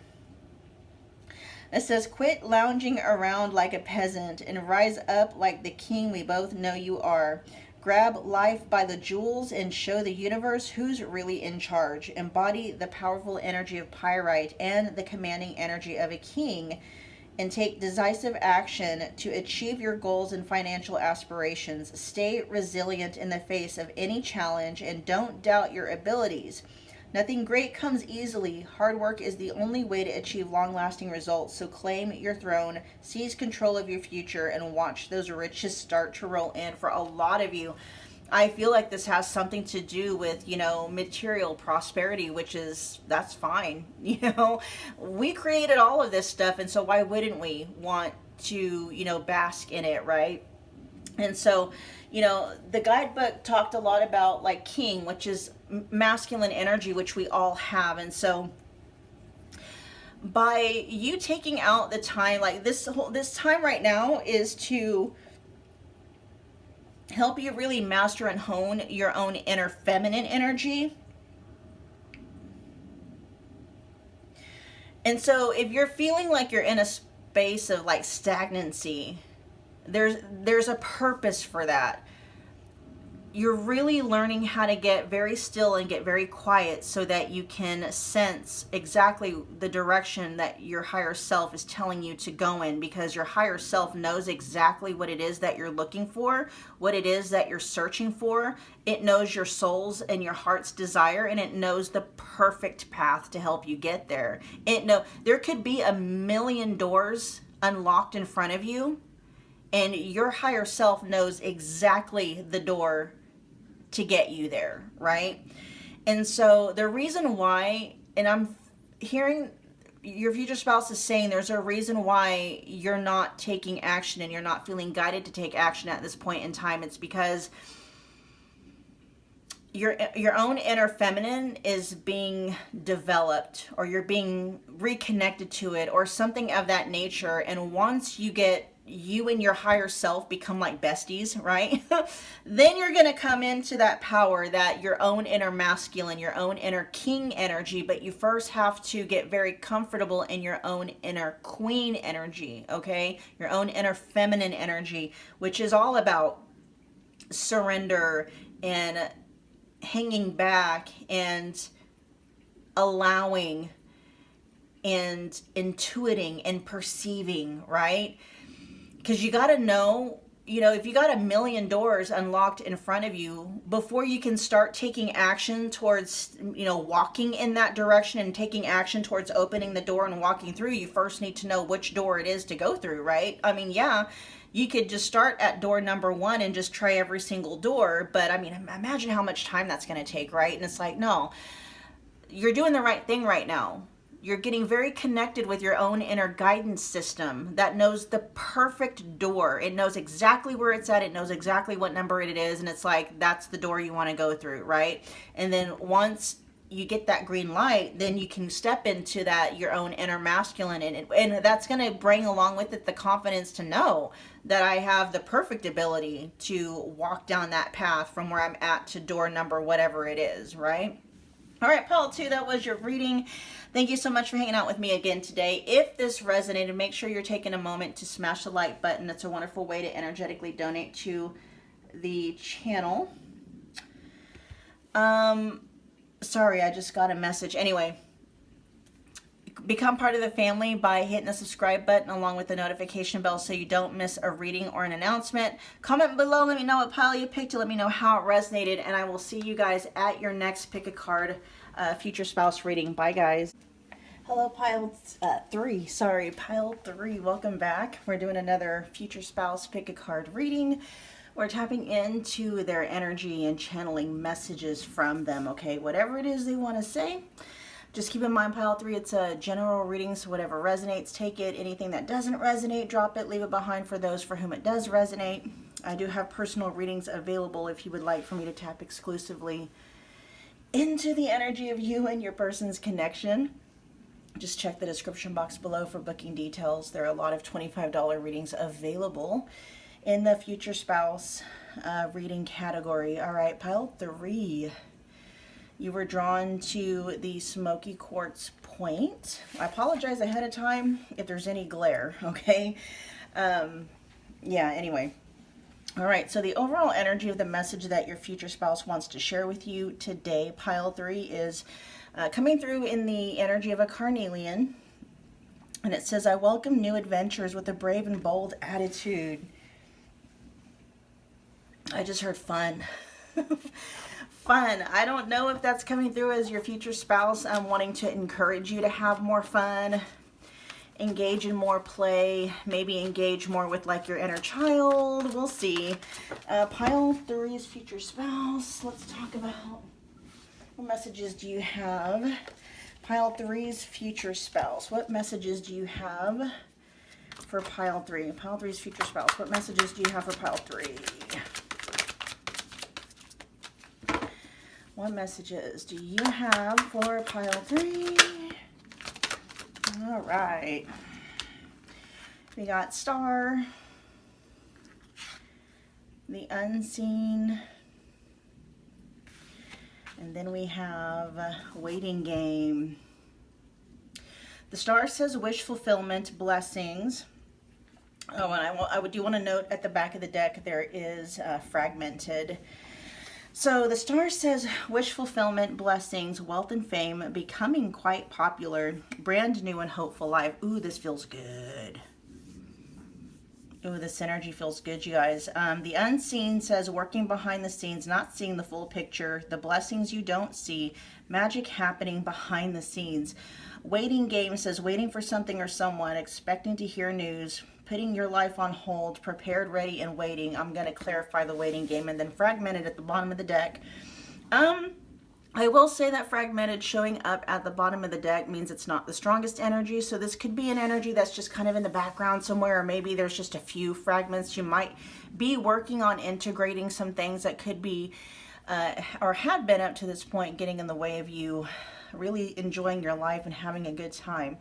It says, quit lounging around like a peasant and rise up like the king we both know you are. Grab life by the jewels and show the universe who's really in charge. Embody the powerful energy of pyrite and the commanding energy of a king, and take decisive action to achieve your goals and financial aspirations. Stay resilient in the face of any challenge and don't doubt your abilities. Nothing great comes easily. Hard work is the only way to achieve long-lasting results. So claim your throne, seize control of your future, and watch those riches start to roll in. For a lot of you, I feel like this has something to do with, you know, material prosperity, which is, that's fine. You know, we created all of this stuff, and so why wouldn't we want to, you know, bask in it, right? And so, you know, the guidebook talked a lot about like king, which is masculine energy, which we all have. And so by you taking out the time, like this time right now is to help you really master and hone your own inner feminine energy. And so if you're feeling like you're in a space of like stagnancy, there's a purpose for that. You're really learning how to get very still and get very quiet so that you can sense exactly the direction that your higher self is telling you to go in, because your higher self knows exactly what it is that you're looking for, what it is that you're searching for. It knows your soul's and your heart's desire, and it knows the perfect path to help you get there. There could be a million doors unlocked in front of you, and your higher self knows exactly the door to get you there, right? And so the reason why, and I'm hearing your future spouse is saying there's a reason why you're not taking action and you're not feeling guided to take action at this point in time. It's because your own inner feminine is being developed, or you're being reconnected to it, or something of that nature. And once you and your higher self become like besties, right? Then you're going to come into that power, that your own inner masculine, your own inner king energy. But you first have to get very comfortable in your own inner queen energy, okay? Your own inner feminine energy, which is all about surrender and hanging back and allowing and intuiting and perceiving, right? Because you got to know, you know, if you got a million doors unlocked in front of you, before you can start taking action towards, you know, walking in that direction and taking action towards opening the door and walking through, you first need to know which door it is to go through, right? I mean, yeah, you could just start at door number 1 and just try every single door. But I mean, imagine how much time that's going to take, right? And it's like, no, you're doing the right thing right now. You're getting very connected with your own inner guidance system that knows the perfect door. It knows exactly where it's at. It knows exactly what number it is. And it's like, that's the door you want to go through, right? And then once you get that green light, then you can step into that, your own inner masculine. And that's going to bring along with it the confidence to know that I have the perfect ability to walk down that path from where I'm at to door number whatever it is, right? All right, pile 2, that was your reading. Thank you so much for hanging out with me again today. If this resonated, make sure you're taking a moment to smash the like button. It's a wonderful way to energetically donate to the channel. Sorry, I just got a message. Anyway, become part of the family by hitting the subscribe button along with the notification bell so you don't miss a reading or an announcement. Comment below, let me know what pile you picked, to let me know how it resonated, and I will see you guys at your next pick a card future spouse reading. Bye guys. Hello, pile 3. Sorry, pile 3. Welcome back. We're doing another future spouse pick a card reading. We're tapping into their energy and channeling messages from them, okay? Whatever it is they want to say, just keep in mind, pile 3, it's a general reading, so whatever resonates, take it. Anything that doesn't resonate, drop it, leave it behind for those for whom it does resonate. I do have personal readings available if you would like for me to tap exclusively into the energy of you and your person's connection. Just check the description box below for booking details. There are a lot of $25 readings available in the future spouse reading category. All right, pile 3. You were drawn to the Smoky Quartz point. I apologize ahead of time if there's any glare, okay? Yeah, anyway. All right, so the overall energy of the message that your future spouse wants to share with you today, pile 3, is coming through in the energy of a carnelian. And it says, I welcome new adventures with a brave and bold attitude. I just heard fun. Fun. I don't know if that's coming through as your future spouse wanting to encourage you to have more fun, engage in more play, maybe engage more with like your inner child. We'll see. Pile 3's future spouse. Let's talk about what messages do you have. Pile 3's future spouse. What messages do you have for pile 3? Pile 3's future spouse. What messages do you have for pile 3? What messages do you have for pile 3? All right. We got Star, the Unseen, and then we have Waiting Game. The Star says wish fulfillment, blessings. Oh, and I do want to note at the back of the deck there is fragmented. So the Star says wish fulfillment, blessings, wealth and fame, becoming quite popular, brand new and hopeful life. Ooh, this feels good. Ooh, this energy feels good, you guys. The Unseen says working behind the scenes, not seeing the full picture, the blessings you don't see, magic happening behind the scenes. Waiting Game says waiting for something or someone, expecting to hear news, putting your life on hold, prepared, ready, and waiting. I'm going to clarify the Waiting Game. And then fragmented at the bottom of the deck. I will say that fragmented showing up at the bottom of the deck means it's not the strongest energy. So this could be an energy that's just kind of in the background somewhere, or maybe there's just a few fragments. You might be working on integrating some things that could be, or had been up to this point, getting in the way of you really enjoying your life and having a good time.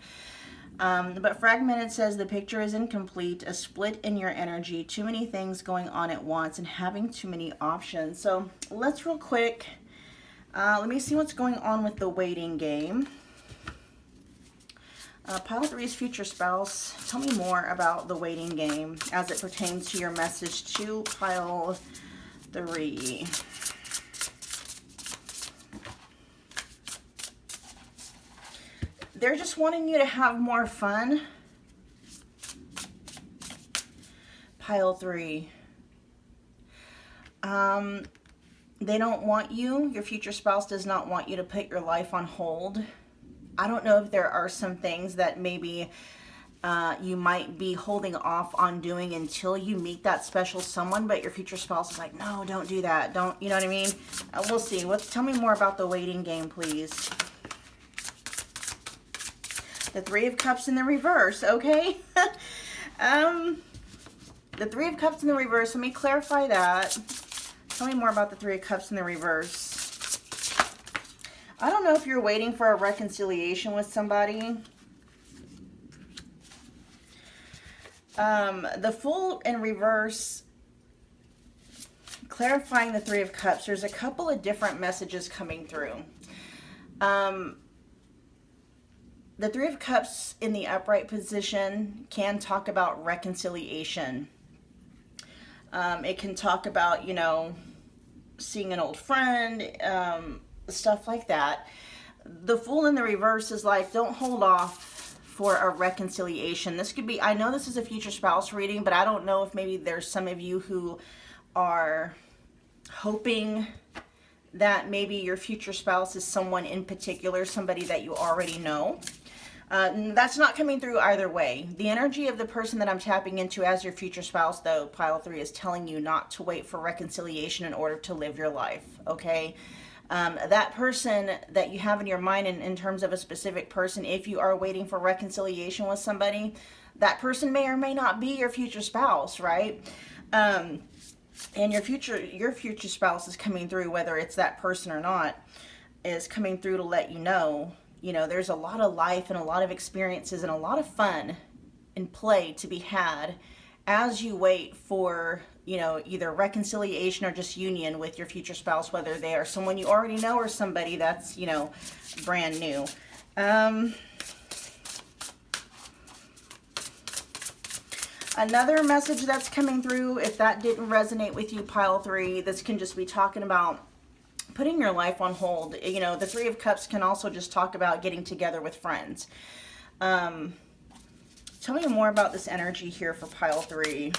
But fragmented says the picture is incomplete, a split in your energy, too many things going on at once, and having too many options. So let's real quick, let me see what's going on with the Waiting Game. Pile 3's future spouse, tell me more about the Waiting Game as it pertains to your message to pile 3. They're just wanting you to have more fun. Pile 3. They don't want you, your future spouse does not want you to put your life on hold. I don't know if there are some things that maybe you might be holding off on doing until you meet that special someone, but your future spouse is like, no, don't do that. Don't, you know what I mean? We'll see. Tell me more about the Waiting Game, please. The Three of Cups in the reverse, okay? The Three of Cups in the reverse, let me clarify that. Tell me more about the Three of Cups in the reverse. I don't know if you're waiting for a reconciliation with somebody. The Fool in reverse, clarifying the Three of Cups, there's a couple of different messages coming through. The Three of Cups in the upright position can talk about reconciliation. It can talk about, you know, seeing an old friend, stuff like that. The Fool in the reverse is like, don't hold off for a reconciliation. This could be, I know this is a future spouse reading, but I don't know if maybe there's some of you who are hoping that maybe your future spouse is someone in particular, somebody that you already know. That's not coming through either way. The energy of the person that I'm tapping into as your future spouse, though, pile 3, is telling you not to wait for reconciliation in order to live your life, okay? That person that you have in your mind in terms of a specific person, if you are waiting for reconciliation with somebody, that person may or may not be your future spouse, right? And your future spouse is coming through, whether it's that person or not, is coming through to let you know, there's a lot of life and a lot of experiences and a lot of fun and play to be had as you wait for, either reconciliation or just union with your future spouse, whether they are someone you already know or somebody that's, brand new. Another message that's coming through, if that didn't resonate with you, pile 3, this can just be talking about putting your life on hold. The 3 of Cups can also just talk about getting together with friends. Tell me more about this energy here for pile 3.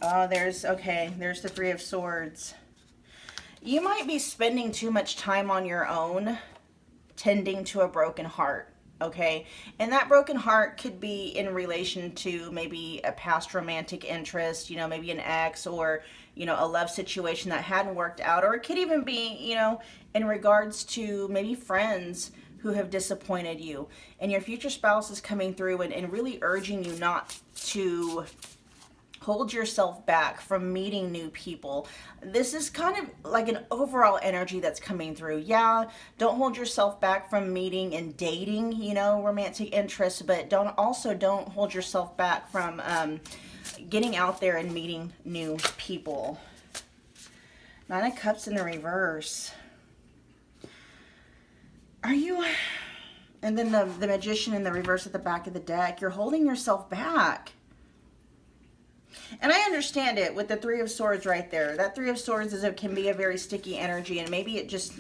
Oh, there's the 3 of Swords. You might be spending too much time on your own tending to a broken heart. Okay, and that broken heart could be in relation to maybe a past romantic interest, maybe an ex, or, a love situation that hadn't worked out, or it could even be, in regards to maybe friends who have disappointed you, and your future spouse is coming through and really urging you not to hold yourself back from meeting new people. This is kind of like an overall energy that's coming through. Yeah, don't hold yourself back from meeting and dating, romantic interests, but don't hold yourself back from getting out there and meeting new people. 9 of Cups in the reverse. Are you... And then the Magician in the reverse at the back of the deck. You're holding yourself back. And I understand it with the 3 of Swords right there. That 3 of Swords can be a very sticky energy, and maybe it just,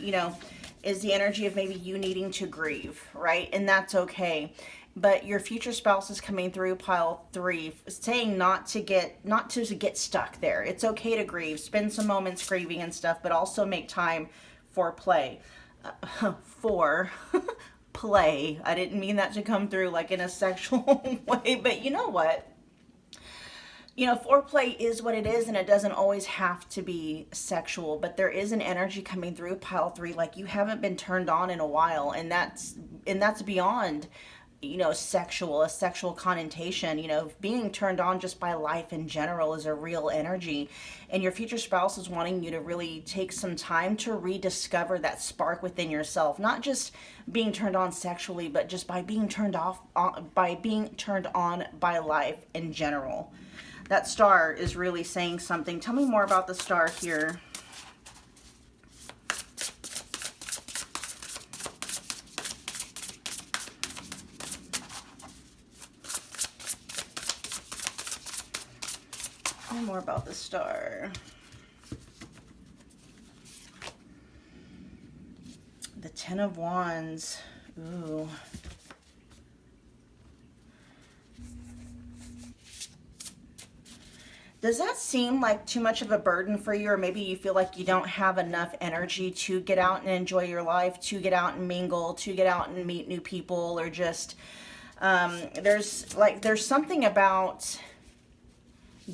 is the energy of maybe you needing to grieve, right? And that's okay. But your future spouse is coming through, pile 3, saying not to get stuck there. It's okay to grieve, spend some moments grieving and stuff, but also make time for play. For play. I didn't mean that to come through like in a sexual way, but you know what? Foreplay is what it is, and it doesn't always have to be sexual, but there is an energy coming through pile 3, like you haven't been turned on in a while, and that's beyond, a sexual connotation. Being turned on just by life in general is a real energy, and your future spouse is wanting you to really take some time to rediscover that spark within yourself, not just being turned on sexually, but just by being turned on by life in general. That star is really saying something. Tell me more about the star here. Tell me more about the star. The 10 of Wands. Ooh. Does that seem like too much of a burden for you, or maybe you feel like you don't have enough energy to get out and enjoy your life, to get out and mingle, to get out and meet new people, or just there's something about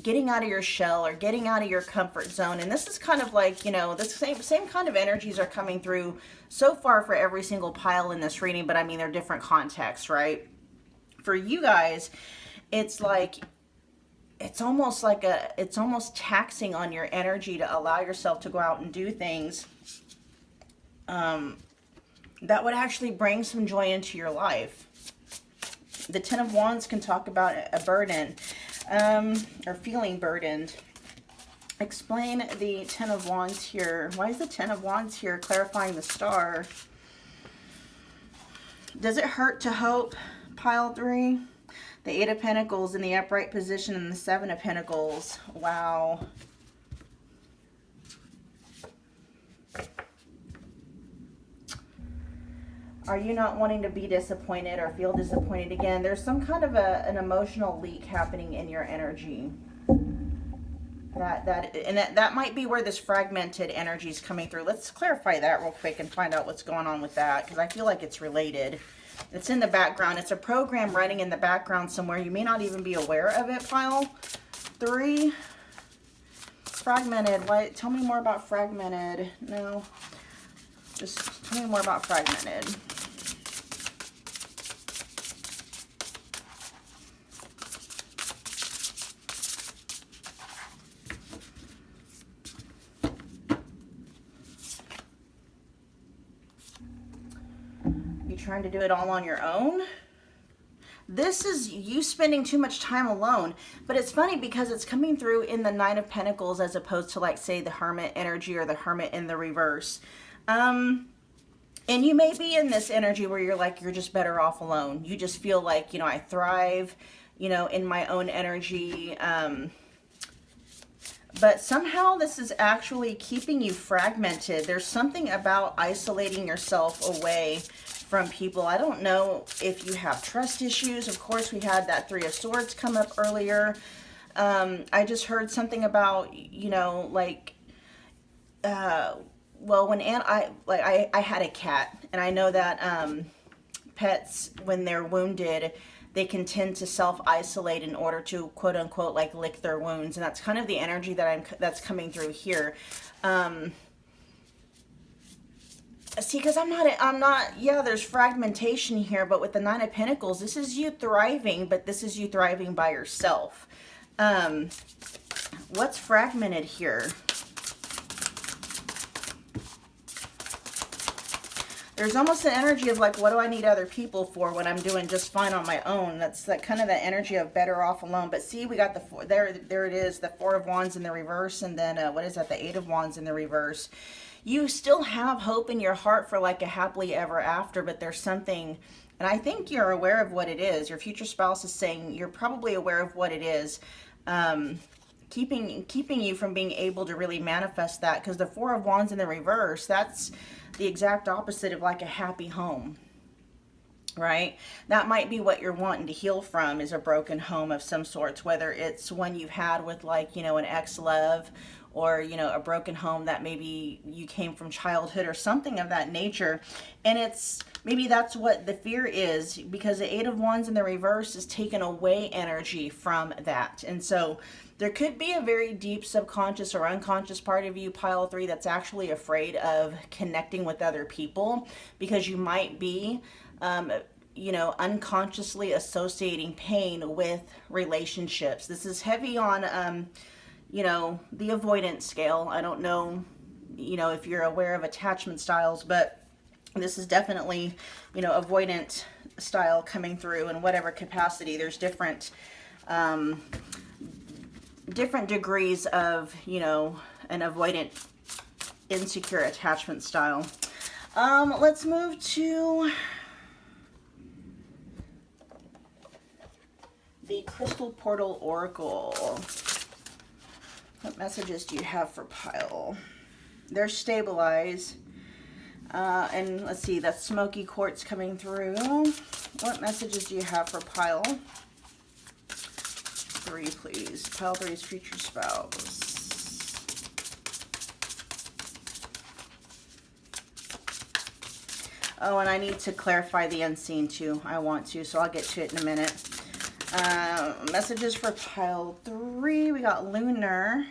getting out of your shell or getting out of your comfort zone. And this is kind of like, the same kind of energies are coming through so far for every single pile in this reading, but I mean, they're different contexts, right? For you guys, it's like, it's almost taxing on your energy to allow yourself to go out and do things that would actually bring some joy into your life. The 10 of Wands can talk about a burden, or feeling burdened. Explain the 10 of Wands here. Why is the 10 of Wands here clarifying the star? Does it hurt to hope, pile 3? The 8 of Pentacles in the upright position and the 7 of Pentacles. Wow. Are you not wanting to be disappointed or feel disappointed again? There's some kind of an emotional leak happening in your energy. That might be where this fragmented energy is coming through. Let's clarify that real quick and find out what's going on with that, because I feel like it's related. It's in the background. It's a program running in the background somewhere. You may not even be aware of it. Pile 3. Fragmented. Why? Tell me more about fragmented. No. Just tell me more about fragmented. You trying to do it all on your own? This is you spending too much time alone. But it's funny because it's coming through in the Nine of Pentacles as opposed to, like, say, the Hermit energy or the Hermit in the reverse. And you may be in this energy where you're like, you're just better off alone. You just feel like, you know, I thrive, you know, in my own energy. But somehow this is actually keeping you fragmented. There's something about isolating yourself away from people. I don't know if you have trust issues. Of course, we had that Three of Swords come up earlier. I just heard something about, you know, like, well, when I had a cat, and I know that pets, when they're wounded, they can tend to self-isolate in order to, quote unquote, like, lick their wounds, and that's kind of the energy that's coming through here. See, because I'm not, yeah, there's fragmentation here, but with the Nine of Pentacles, this is you thriving, but this is you thriving by yourself. What's fragmented here? There's almost an energy of, like, what do I need other people for when I'm doing just fine on my own? That's that kind of the energy of better off alone. But see, we got the four, there it is, the Four of Wands in the reverse, and then what is that, the Eight of Wands in the reverse. You still have hope in your heart for, like, a happily ever after, but there's something, and I think you're aware of what it is. Your future spouse is saying you're probably aware of what it is, keeping you from being able to really manifest that, because the Four of Wands in the reverse, that's the exact opposite of, like, a happy home, right? That might be what you're wanting to heal from, is a broken home of some sorts, whether it's one you've had with, like, you know, an ex-love, or, you know, a broken home that maybe you came from childhood or something of that nature. And it's, maybe that's what the fear is, because the Eight of Wands in the reverse is taking away energy from that. And so there could be a very deep subconscious or unconscious part of you, pile 3, that's actually afraid of connecting with other people, because you might be, you know, unconsciously associating pain with relationships. This is heavy on, you know, the avoidance scale. I don't know, you know, if you're aware of attachment styles, but this is definitely, you know, avoidant style coming through in whatever capacity. There's different degrees of, you know, an avoidant insecure attachment style. Let's move to the Crystal Portal Oracle. What messages do you have for pile? They're stabilize. And let's see, that's Smoky Quartz coming through. What messages do you have for pile 3, please? Pile 3's future spouse. Oh, and I need to clarify the unseen too. I want to, so I'll get to it in a minute. Messages for pile 3. We got lunar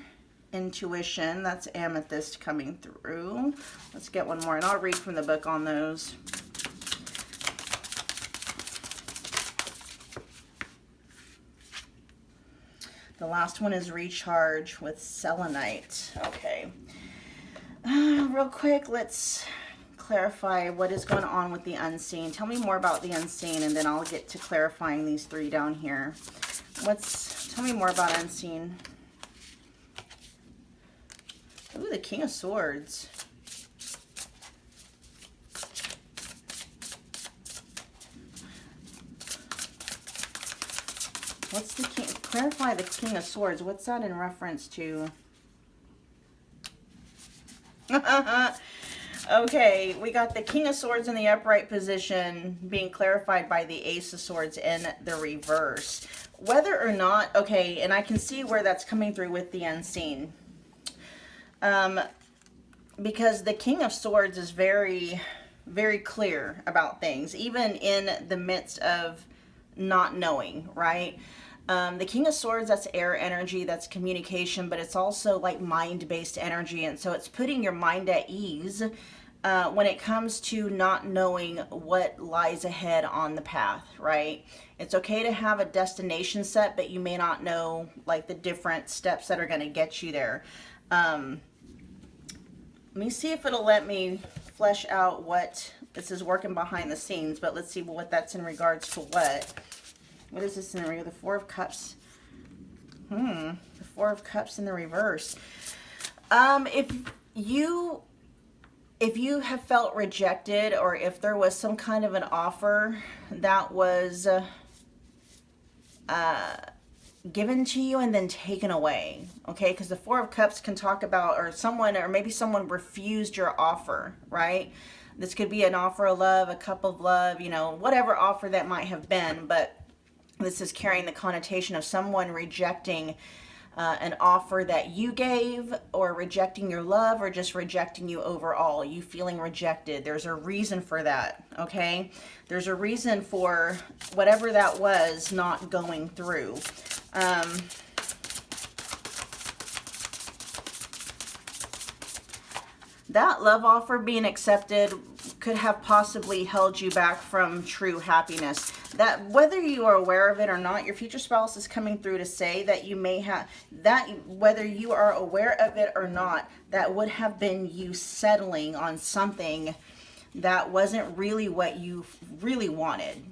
intuition. That's amethyst coming through. Let's get one more, and I'll read from the book on those. The last one is recharge with selenite. Okay. Real quick, let's clarify what is going on with the unseen. Tell me more about the unseen, and then I'll get to clarifying these 3 down here. Tell me more about unseen. Ooh, the King of Swords. What's the king? Clarify the King of Swords. What's that in reference to? Okay, we got the King of Swords in the upright position being clarified by the Ace of Swords in the reverse. Whether or not, okay, and I can see where that's coming through with the unseen. Because the King of Swords is very, very clear about things, even in the midst of not knowing, right? The King of Swords, that's air energy, that's communication, but it's also like mind-based energy. And so it's putting your mind at ease when it comes to not knowing what lies ahead on the path, right? It's okay to have a destination set, but you may not know like the different steps that are going to get you there. Let me see if it'll let me flesh out what this is working behind the scenes, but let's see what that's in regards to what. What is this in the reverse? The Four of Cups. The Four of Cups in the reverse. If you have felt rejected, or if there was some kind of an offer that was given to you and then taken away, okay? Because the Four of Cups can talk about, or maybe someone refused your offer, right? This could be an offer of love, a cup of love, you know, whatever offer that might have been, but this is carrying the connotation of someone rejecting an offer that you gave, or rejecting your love, or just rejecting you overall. You feeling rejected. There's a reason for that, okay? There's a reason for whatever that was not going through. That love offer being accepted could have possibly held you back from true happiness. That, whether you are aware of it or not, your future spouse is coming through to say that you may have, that whether you are aware of it or not, that would have been you settling on something that wasn't really what you really wanted.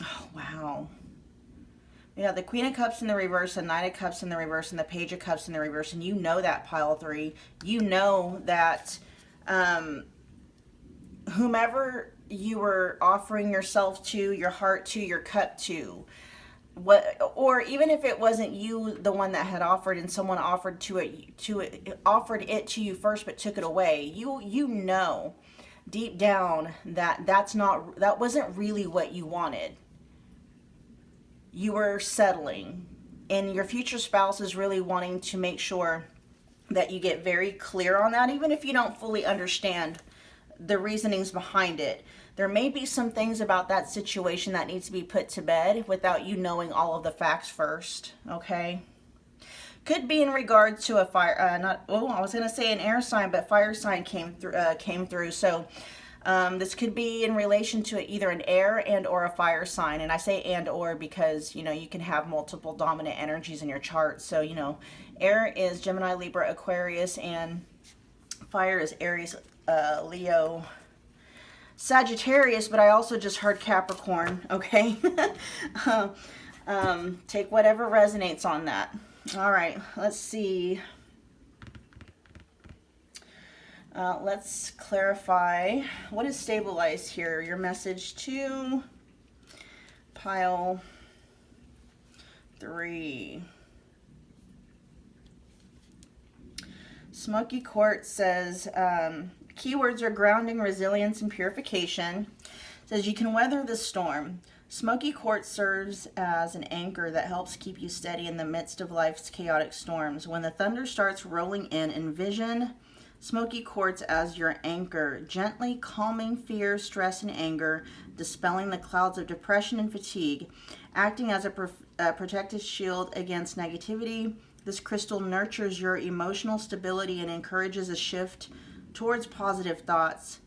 Oh, wow. You have the Queen of Cups in the reverse, the Knight of Cups in the reverse, and the Page of Cups in the reverse. And you know that, pile 3. You know that whomever you were offering yourself to, your heart to, your cup to, or even if it wasn't you, the one that had offered, and someone offered offered it to you first, but took it away. You know deep down that that wasn't really what you wanted. You were settling, and your future spouse is really wanting to make sure that you get very clear on that, even if you don't fully understand the reasonings behind it. There may be some things about that situation that needs to be put to bed without you knowing all of the facts first, okay? Could be in regards to a fire, I was going to say an air sign, but fire sign came through. So this could be in relation to either an air and or a fire sign. And I say and or because, you know, you can have multiple dominant energies in your chart. So, you know, air is Gemini, Libra, Aquarius, and fire is Aries, Leo, Sagittarius, but I also just heard Capricorn, okay? Take whatever resonates on that. All right, let's see. Let's clarify. What is stabilized here? Your message to pile 3. Smoky Quartz says, keywords are grounding, resilience, and purification. It says you can weather the storm. Smoky Quartz serves as an anchor that helps keep you steady in the midst of life's chaotic storms. When the thunder starts rolling in, envision Smoky Quartz as your anchor, gently calming fear, stress, and anger, dispelling the clouds of depression and fatigue, acting as a protective shield against negativity. This crystal nurtures your emotional stability and encourages a shift towards positive thoughts.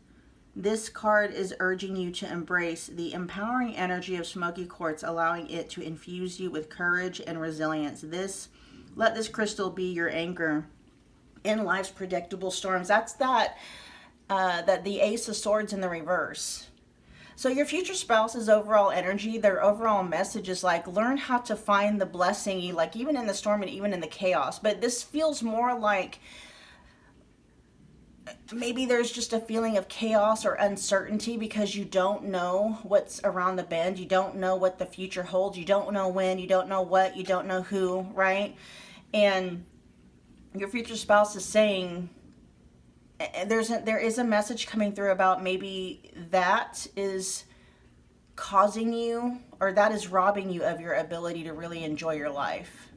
This card is urging you to embrace the empowering energy of Smoky Quartz, allowing it to infuse you with courage and resilience. Let this crystal be your anchor in life's predictable storms. That's that the Ace of Swords in the reverse. So your future spouse's overall energy, their overall message is like, learn how to find the blessing, like even in the storm and even in the chaos. But this feels more like maybe there's just a feeling of chaos or uncertainty because you don't know what's around the bend. You don't know what the future holds. You don't know when, you don't know what, you don't know who, right? And your future spouse is saying, there is a message coming through about maybe that is causing you, or that is robbing you of your ability to really enjoy your life.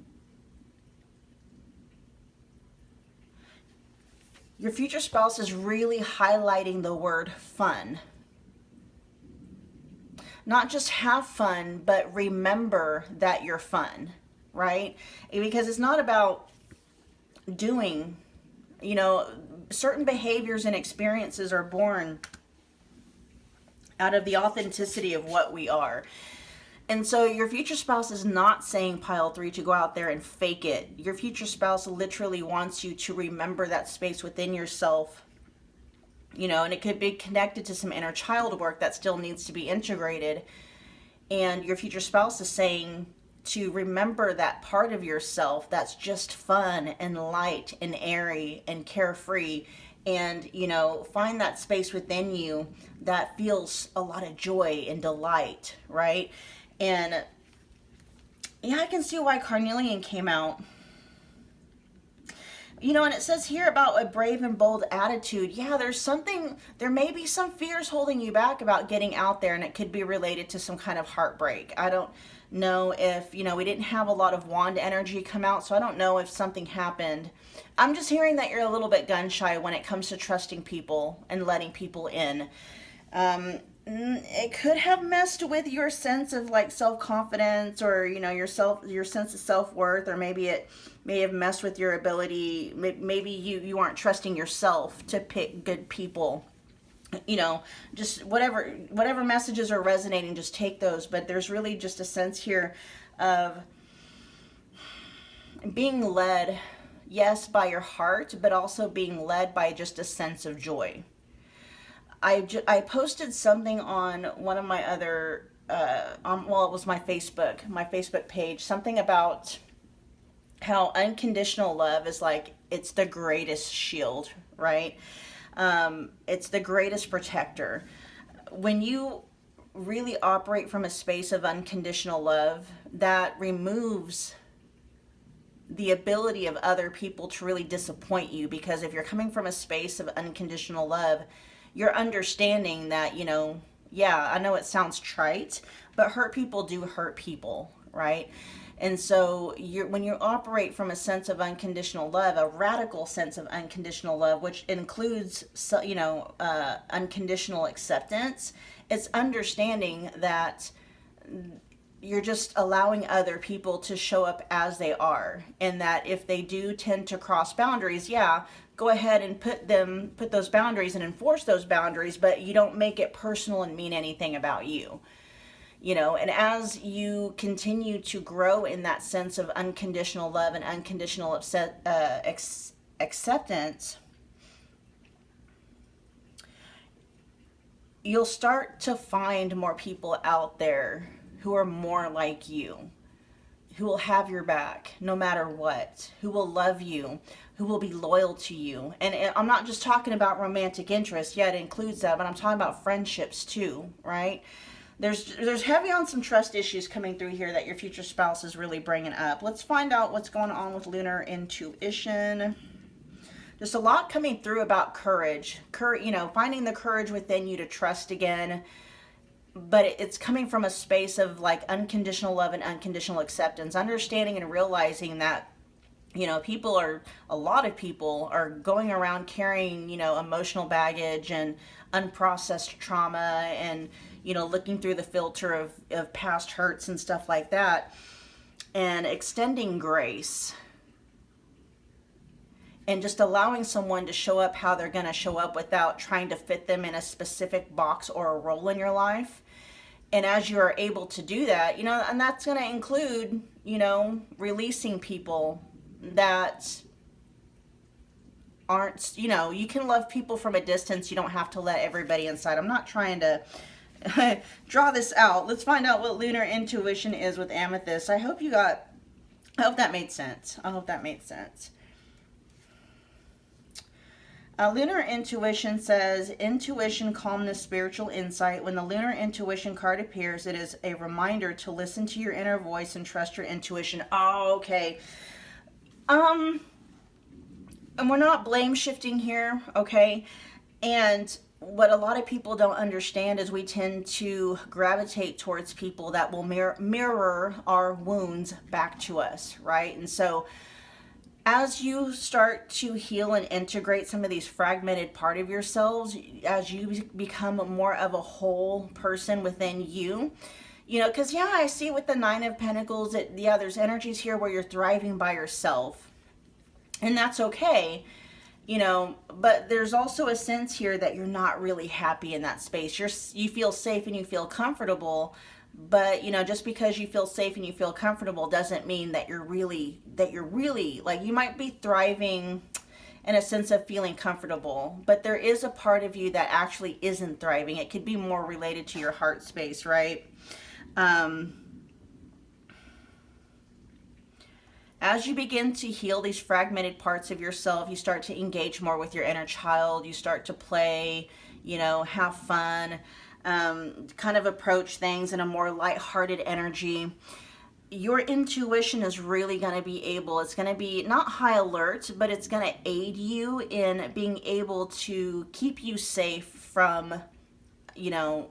Your future spouse is really highlighting the word fun. Not just have fun, but remember that you're fun, right? Because it's not about doing, certain behaviors and experiences are born out of the authenticity of what we are. And so your future spouse is not saying, pile 3, to go out there and fake it. Your future spouse literally wants you to remember that space within yourself, and it could be connected to some inner child work that still needs to be integrated. And your future spouse is saying to remember that part of yourself that's just fun and light and airy and carefree, and find that space within you that feels a lot of joy and delight, right? And yeah, I can see why Carnelian came out. And it says here about a brave and bold attitude. Yeah, there may be some fears holding you back about getting out there, and it could be related to some kind of heartbreak. I don't know if, we didn't have a lot of wand energy come out, so I don't know if something happened. I'm just hearing that you're a little bit gun shy when it comes to trusting people and letting people in. It could have messed with your sense of like self-confidence, or your sense of self-worth, or maybe it may have messed with your ability. Maybe you aren't trusting yourself to pick good people. Just whatever messages are resonating, just take those. But there's really just a sense here of being led, yes, by your heart, but also being led by just a sense of joy. I posted something on one of my other, it was my Facebook page, something about how unconditional love is like, it's the greatest shield, right? It's the greatest protector. When you really operate from a space of unconditional love, that removes the ability of other people to really disappoint you, because if you're coming from a space of unconditional love, you're understanding that, yeah, I know it sounds trite, but hurt people do hurt people, right? And so when you operate from a sense of unconditional love, a radical sense of unconditional love, which includes, unconditional acceptance, it's understanding that you're just allowing other people to show up as they are. And that if they do tend to cross boundaries, yeah, go ahead and put those boundaries and enforce those boundaries, but you don't make it personal and mean anything about you. And as you continue to grow in that sense of unconditional love and unconditional acceptance, you'll start to find more people out there who are more like you, who will have your back no matter what, who will love you, who will be loyal to you. And I'm not just talking about romantic interest. Yeah, it includes that, but I'm talking about friendships too, right? There's heavy on some trust issues coming through here that your future spouse is really bringing up. Let's find out what's going on with lunar intuition. Just a lot coming through about courage. Finding the courage within you to trust again. But it's coming from a space of like unconditional love and unconditional acceptance. Understanding and realizing that, a lot of people are going around carrying, emotional baggage and unprocessed trauma, and, looking through the filter of past hurts and stuff like that, and extending grace and just allowing someone to show up how they're going to show up without trying to fit them in a specific box or a role in your life. And as you are able to do that, and that's going to include, releasing people that aren't, you can love people from a distance. You don't have to let everybody inside. I'm not trying to draw this out. Let's find out what lunar intuition is with Amethyst. I hope that made sense. Lunar intuition says, intuition, calmness, spiritual insight. When the lunar intuition card appears, it is a reminder to listen to your inner voice and trust your intuition. Oh, okay. And we're not blame shifting here, okay? And what a lot of people don't understand is we tend to gravitate towards people that will mirror our wounds back to us, right? And so as you start to heal and integrate some of these fragmented part of yourselves, as you become more of a whole person within you, you know, because yeah, I see with the Nine of Pentacles that, yeah, there's energies here where you're thriving by yourself, and that's okay, you know, but there's also a sense here that you're not really happy in that space. You feel safe and you feel comfortable, but you know, just because you feel safe and you feel comfortable doesn't mean that you're really like, you might be thriving in a sense of feeling comfortable, but there is a part of you that actually isn't thriving. It could be more related to your heart space, right? As you begin to heal these fragmented parts of yourself, you start to engage more with your inner child. You start to play, you know, have fun, kind of approach things in a more lighthearted energy. Your intuition is really going to be able, it's going to be not high alert, but it's going to aid you in being able to keep you safe from, you know,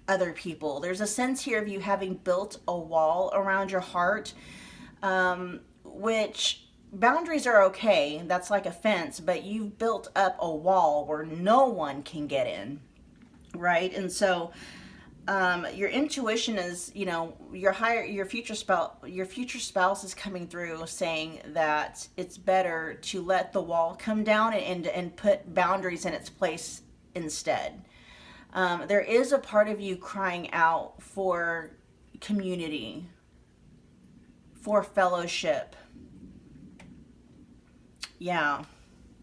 other people. There's a sense here of you having built a wall around your heart, which boundaries are okay. That's like a fence, but you've built up a wall where no one can get in, right? And so your intuition is, you know, your future spouse is coming through saying that it's better to let the wall come down and put boundaries in its place instead. There is a part of you crying out for community, for fellowship. Yeah.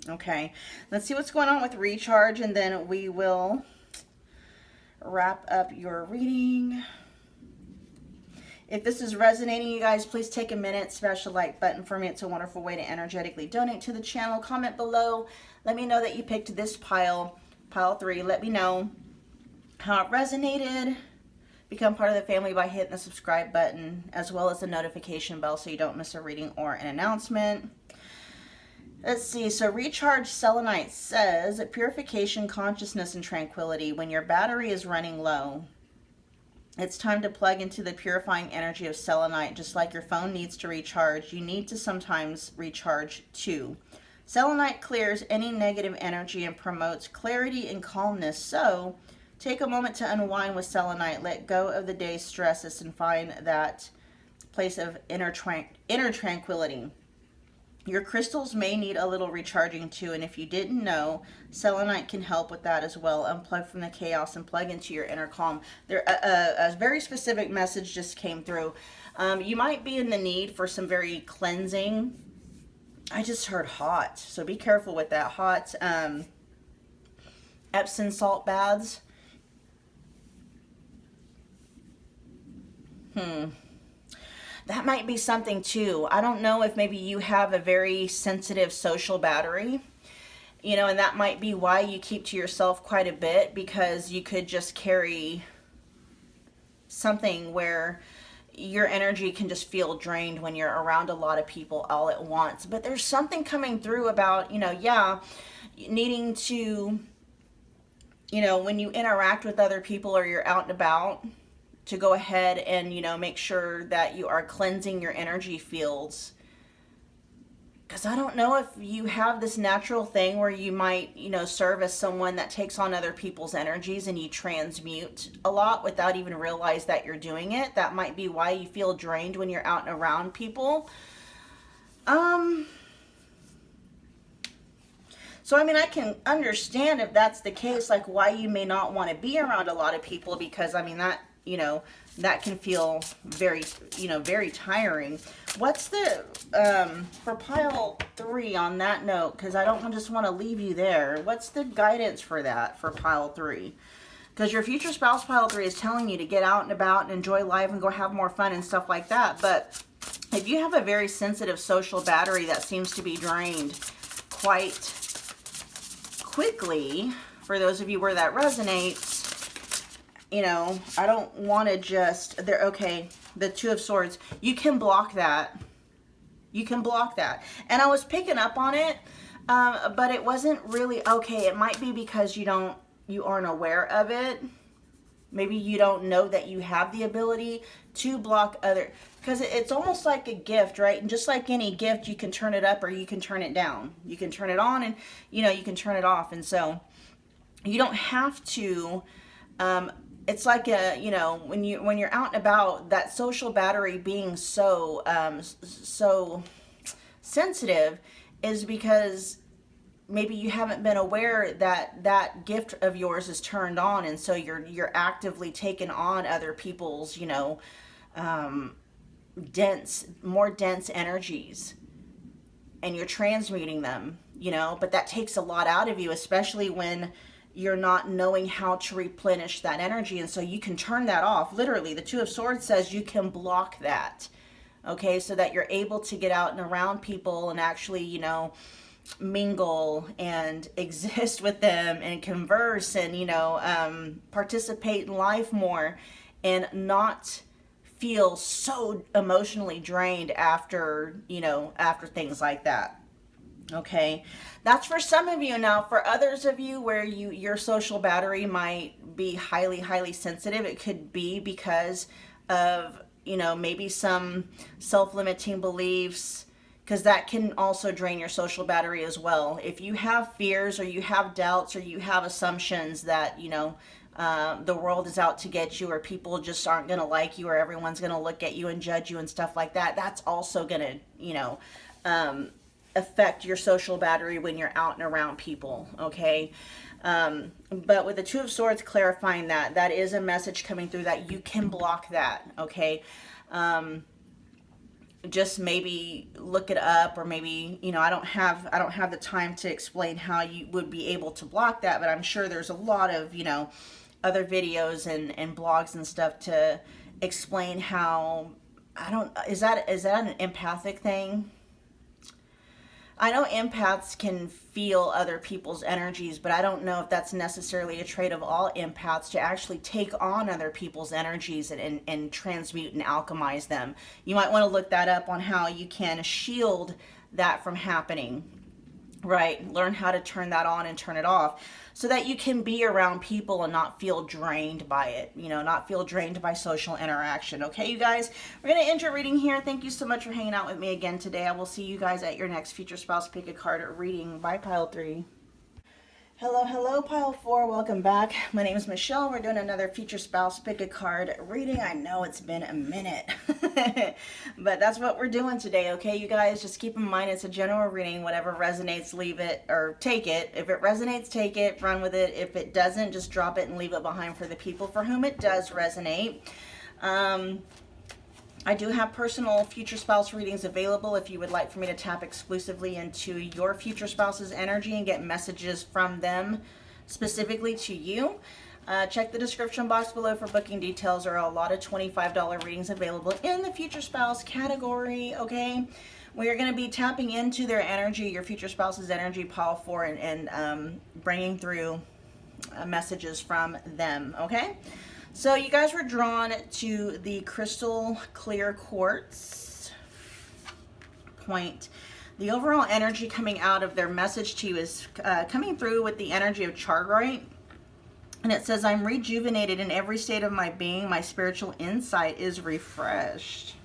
Okay. Let's see what's going on with recharge, and then we will wrap up your reading. If this is resonating, you guys, please take a minute, smash the like button for me. It's a wonderful way to energetically donate to the channel. Comment below. Let me know that you picked this pile 3. Let me know how it resonated. Become part of the family by hitting the subscribe button, as well as the notification bell so you don't miss a reading or an announcement. Let's see, so Recharge Selenite says, purification, consciousness, and tranquility. When your battery is running low, it's time to plug into the purifying energy of selenite. Just like your phone needs to recharge, you need to sometimes recharge too. Selenite clears any negative energy and promotes clarity and calmness. So take a moment to unwind with selenite. Let go of the day's stresses and find that place of inner tranquility. Your crystals may need a little recharging too, and if you didn't know, selenite can help with that as well. Unplug from the chaos and plug into your inner calm. A very specific message just came through. You might be in the need for some very cleansing. I just heard hot, so be careful with that. Hot Epsom salt baths. That might be something too. I don't know if maybe you have a very sensitive social battery, you know, and that might be why you keep to yourself quite a bit, because you could just carry something where your energy can just feel drained when you're around a lot of people all at once. But there's something coming through about, you know, yeah, needing to, you know, when you interact with other people or you're out and about, to go ahead and, you know, make sure that you are cleansing your energy fields. Because I don't know if you have this natural thing where you might, you know, serve as someone that takes on other people's energies and you transmute a lot without even realize that you're doing it. That might be why you feel drained when you're out and around people. So, I mean, I can understand if that's the case, like why you may not want to be around a lot of people, because, I mean, that, you know, that can feel very, you know, very tiring. What's the, for pile 3 on that note, because I don't just want to leave you there. What's the guidance for that, for pile 3? Because your future spouse, pile 3, is telling you to get out and about and enjoy life and go have more fun and stuff like that. But if you have a very sensitive social battery that seems to be drained quite quickly, for those of you where that resonates, you know, I don't want to just, okay, the Two of Swords, you can block that. You can block that. And I was picking up on it, but it wasn't really, okay, it might be because you don't you aren't aware of it. Maybe you don't know that you have the ability to block other, because it's almost like a gift, right? And just like any gift, you can turn it up or you can turn it down. You can turn it on and, you know, you can turn it off. And so you don't have to, it's like a, you know, when you're out and about, that social battery being so, so sensitive is because maybe you haven't been aware that that gift of yours is turned on, and so you're actively taking on other people's, you know, more dense energies, and you're transmuting them, you know. But that takes a lot out of you, especially when you're not knowing how to replenish that energy. And so you can turn that off. Literally, the Two of Swords says you can block that, okay, so that you're able to get out and around people and actually, you know, mingle and exist with them and converse and, you know, participate in life more and not feel so emotionally drained after, you know, after things like that. Okay, that's for some of you. Now for others of you where your social battery might be highly sensitive, it could be because of, you know, maybe some self-limiting beliefs, because that can also drain your social battery as well. If you have fears or you have doubts or you have assumptions that, you know, the world is out to get you, or people just aren't going to like you, or everyone's going to look at you and judge you and stuff like that, that's also going to, you know, affect your social battery when you're out and around people, okay? But with the Two of Swords clarifying that, that is a message coming through that you can block that, okay? Just maybe look it up, or maybe, you know, I don't have the time to explain how you would be able to block that, but I'm sure there's a lot of, you know, other videos and blogs and stuff to explain how, is that an empathic thing? I know empaths can feel other people's energies, but I don't know if that's necessarily a trait of all empaths, to actually take on other people's energies and transmute and alchemize them. You might want to look that up on how you can shield that from happening, right? Learn how to turn that on and turn it off so that you can be around people and not feel drained by it, you know, not feel drained by social interaction. Okay, you guys, we're going to end your reading here. Thank you so much for hanging out with me again today. I will see you guys at your next Future Spouse Pick a Card reading by Pile 3. Hello, Pile 4. Welcome back. My name is Michelle. We're doing another Future Spouse Pick a Card reading. I know it's been a minute, but that's what we're doing today, okay, you guys? Just keep in mind it's a general reading. Whatever resonates, leave it or take it. If it resonates, take it, run with it. If it doesn't, just drop it and leave it behind for the people for whom it does resonate. I do have personal future spouse readings available if you would like for me to tap exclusively into your future spouse's energy and get messages from them specifically to you. Check the description box below for booking details. There are a lot of $25 readings available in the future spouse category, okay? We are going to be tapping into their energy, your future spouse's energy, Pile 4, and bringing through messages from them, okay? So you guys were drawn to the crystal clear quartz point. The overall energy coming out of their message to you is coming through with the energy of Chargrite. And it says, I'm rejuvenated in every state of my being. My spiritual insight is refreshed.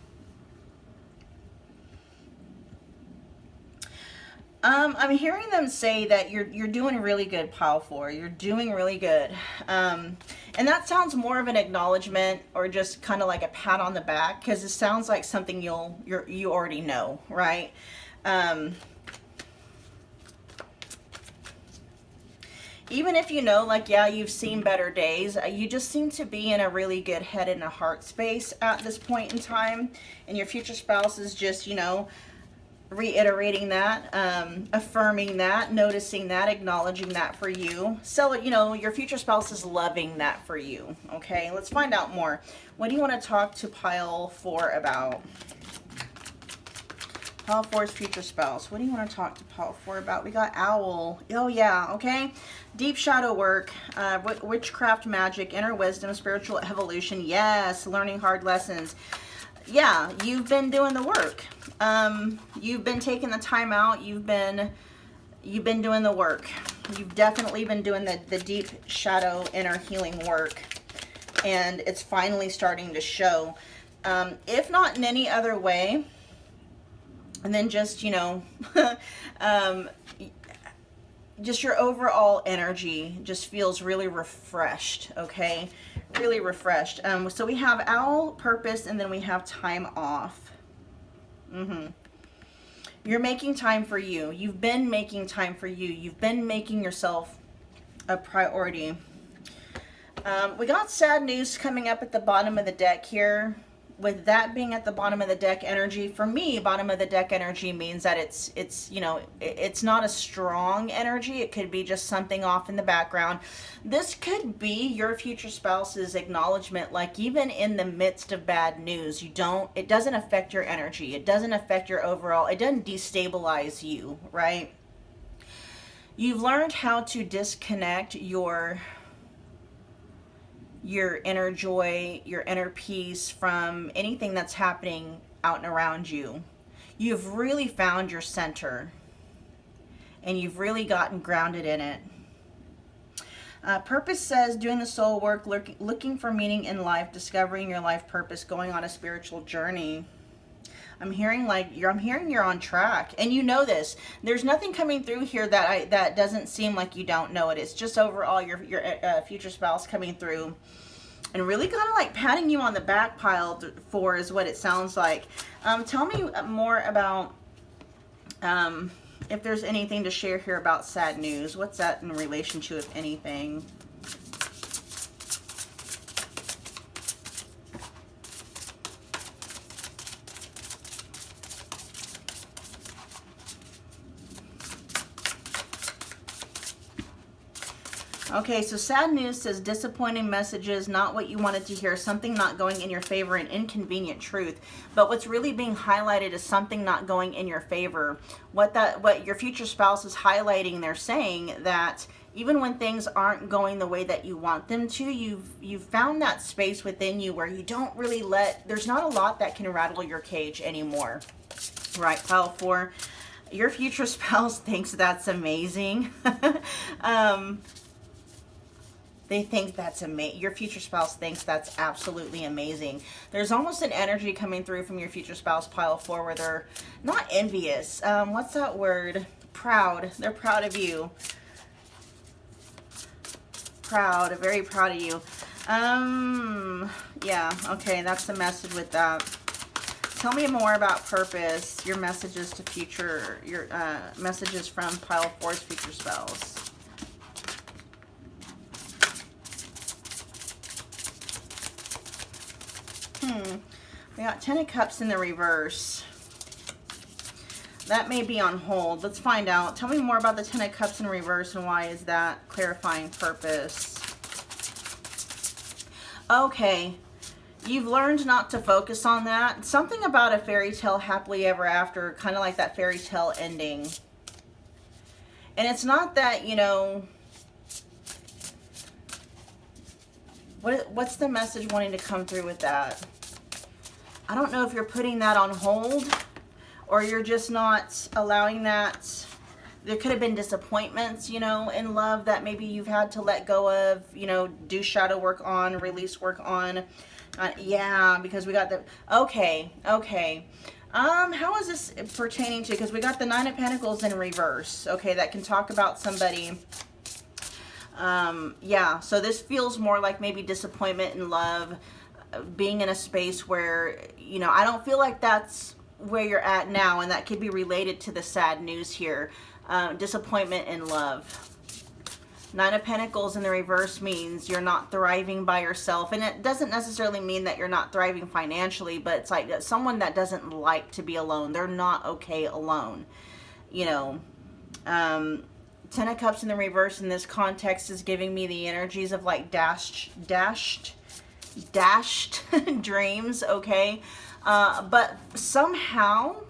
I'm hearing them say that you're doing really good, Pile 4. You're doing really good. And that sounds more of an acknowledgement or just kind of like a pat on the back, because it sounds like something you already know, right? Even if you know, like, yeah, you've seen better days, you just seem to be in a really good head and a heart space at this point in time. And your future spouse is just, you know, reiterating that, affirming that, noticing that, acknowledging that for you. So, you know, your future spouse is loving that for you. Okay, let's find out more. What do you want to talk to Pile 4 about? Pile 4's future spouse. What do you want to talk to Pile 4 about? We got Owl. Oh, yeah, okay. Deep shadow work, witchcraft magic, inner wisdom, spiritual evolution. Yes, learning hard lessons. Yeah, you've been doing the work. You've been taking the time out. You've been doing the work. You've definitely been doing the deep shadow inner healing work, and it's finally starting to show. If not in any other way, and then just, you know, just your overall energy just feels really refreshed, okay? Really refreshed. So we have owl, purpose, and then we have time off. You're making time for you. You've been making time for you. You've been making yourself a priority. We got sad news coming up at the bottom of the deck here. With that being at the bottom of the deck energy, for me, bottom of the deck energy means that it's you know, it's not a strong energy. It could be just something off in the background. This could be your future spouse's acknowledgement, like even in the midst of bad news, it doesn't affect your energy. It doesn't affect your overall, it doesn't destabilize you, right? You've learned how to disconnect your inner joy, your inner peace from anything that's happening out and around you. You've really found your center, and you've really gotten grounded in it. Purpose says doing the soul work, looking for meaning in life, discovering your life purpose, going on a spiritual journey. I'm hearing you're on track, and you know this. There's nothing coming through here that doesn't seem like you don't know it. It's just overall your future spouse coming through and really kind of like patting you on the back pile for is what it sounds like. Tell me more about if there's anything to share here about sad news. What's that in relation to, if anything? Okay, so sad news says disappointing messages, not what you wanted to hear, something not going in your favor, an inconvenient truth. But what's really being highlighted is something not going in your favor. What your future spouse is highlighting, they're saying that even when things aren't going the way that you want them to, you've found that space within you where you don't really there's not a lot that can rattle your cage anymore. Right, pile 4. Your future spouse thinks that's amazing. They think that's amazing. Your future spouse thinks that's absolutely amazing. There's almost an energy coming through from your future spouse, pile 4, where they're not envious. What's that word? Proud. They're proud of you. Proud. Very proud of you. Yeah. Okay. That's the message with that. Tell me more about purpose. Your messages to future. Your messages from pile 4's future spouse. We got 10 of Cups in the reverse. That may be on hold. Let's find out. Tell me more about the 10 of Cups in reverse and why is that clarifying purpose. Okay. You've learned not to focus on that. Something about a fairy tale happily ever after, kind of like that fairy tale ending. And it's not that, you know, what's the message wanting to come through with that? I don't know if you're putting that on hold or you're just not allowing that. There could have been disappointments, you know, in love that maybe you've had to let go of, you know, do shadow work on, release work on. Yeah, because we got the, okay. How is this pertaining to, because we got the 9 of Pentacles in reverse, okay, that can talk about somebody. Yeah, so this feels more like maybe disappointment in love, being in a space where, you know, I don't feel like that's where you're at now, and that could be related to the sad news here. Disappointment in love. 9 of Pentacles in the reverse means you're not thriving by yourself, and it doesn't necessarily mean that you're not thriving financially, but it's like someone that doesn't like to be alone. They're not okay alone, you know. 10 of Cups in the reverse in this context is giving me the energies of like dashed dreams, okay? But somehow,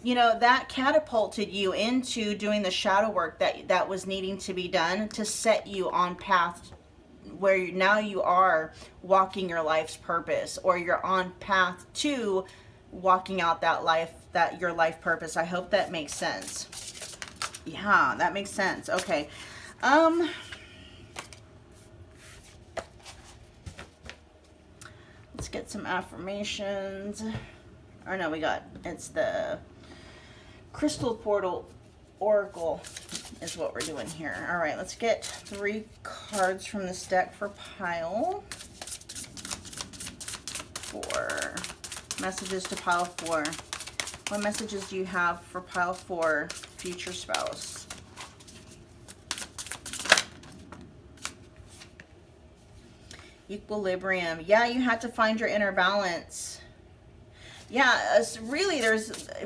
you know, that catapulted you into doing the shadow work that was needing to be done to set you on path where now you are walking your life's purpose, or you're on path to walking out that your life purpose. I hope that makes sense. Yeah, that makes sense. Okay. Let's get some affirmations. Or no, it's the Crystal Portal Oracle is what we're doing here. All right, let's get 3 cards from this deck for pile 4. Messages to pile 4. What messages do you have for pile 4, future spouse? Equilibrium. Yeah, you had to find your inner balance. Yeah, really,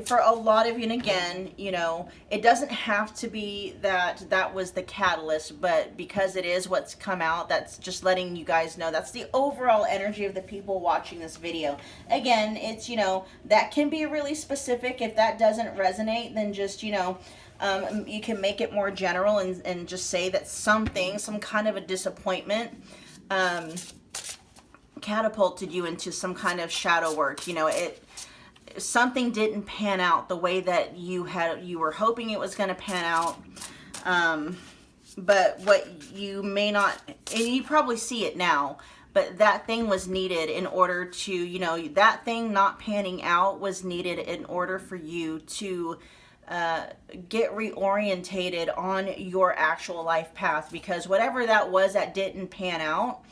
for a lot of you, and again, you know, it doesn't have to be that was the catalyst, but because it is what's come out, that's just letting you guys know that's the overall energy of the people watching this video. Again, it's, you know, that can be really specific. If that doesn't resonate, then just, you know, you can make it more general and just say that some kind of a disappointment, catapulted you into some kind of shadow work. You know, something didn't pan out the way that you were hoping it was going to pan out. But what you may not, and you probably see it now, but that thing was needed in order to, you know, that thing not panning out was needed in order for you to get reorientated on your actual life path, because whatever that was that didn't pan out,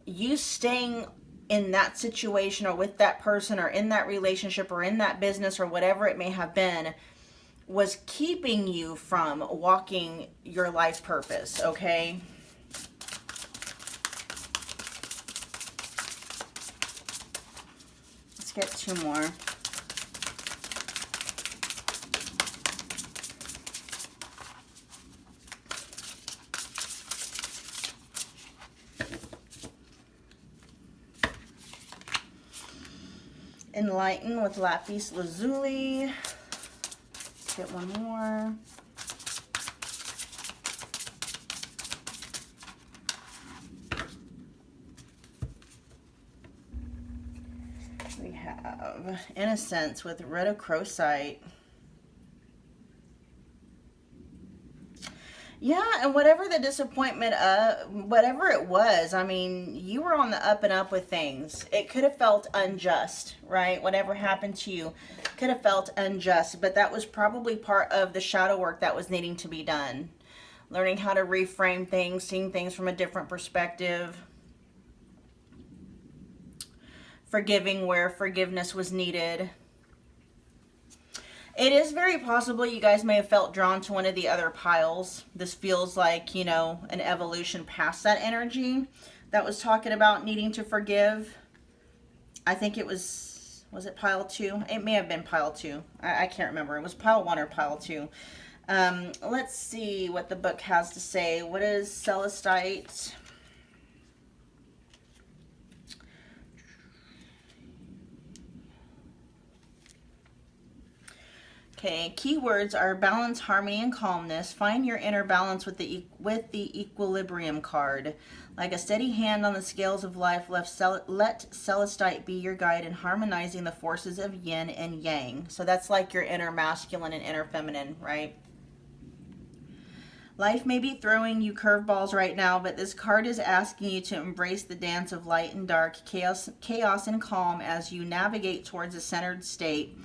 you staying in that situation or with that person or in that relationship or in that business or whatever it may have been was keeping you from walking your life purpose, okay? Let's get 2 more. Enlighten with lapis lazuli. Let's get 1 more. We have innocence with rhodochrosite. Yeah, and whatever the disappointment, whatever it was, I mean, you were on the up and up with things. It could have felt unjust, right? Whatever happened to you could have felt unjust, but that was probably part of the shadow work that was needing to be done. Learning how to reframe things, seeing things from a different perspective. Forgiving where forgiveness was needed. It is very possible you guys may have felt drawn to one of the other piles. This feels like, you know, an evolution past that energy that was talking about needing to forgive. I think it was it pile 2? It may have been pile 2. I can't remember. It was pile 1 or pile 2. Let's see what the book has to say. What is celestite? Okay, keywords are balance, harmony, and calmness. Find your inner balance with the equilibrium card. Like a steady hand on the scales of life, let celestite be your guide in harmonizing the forces of yin and yang. So that's like your inner masculine and inner feminine, right? Life may be throwing you curveballs right now, but this card is asking you to embrace the dance of light and dark, chaos and calm as you navigate towards a centered state.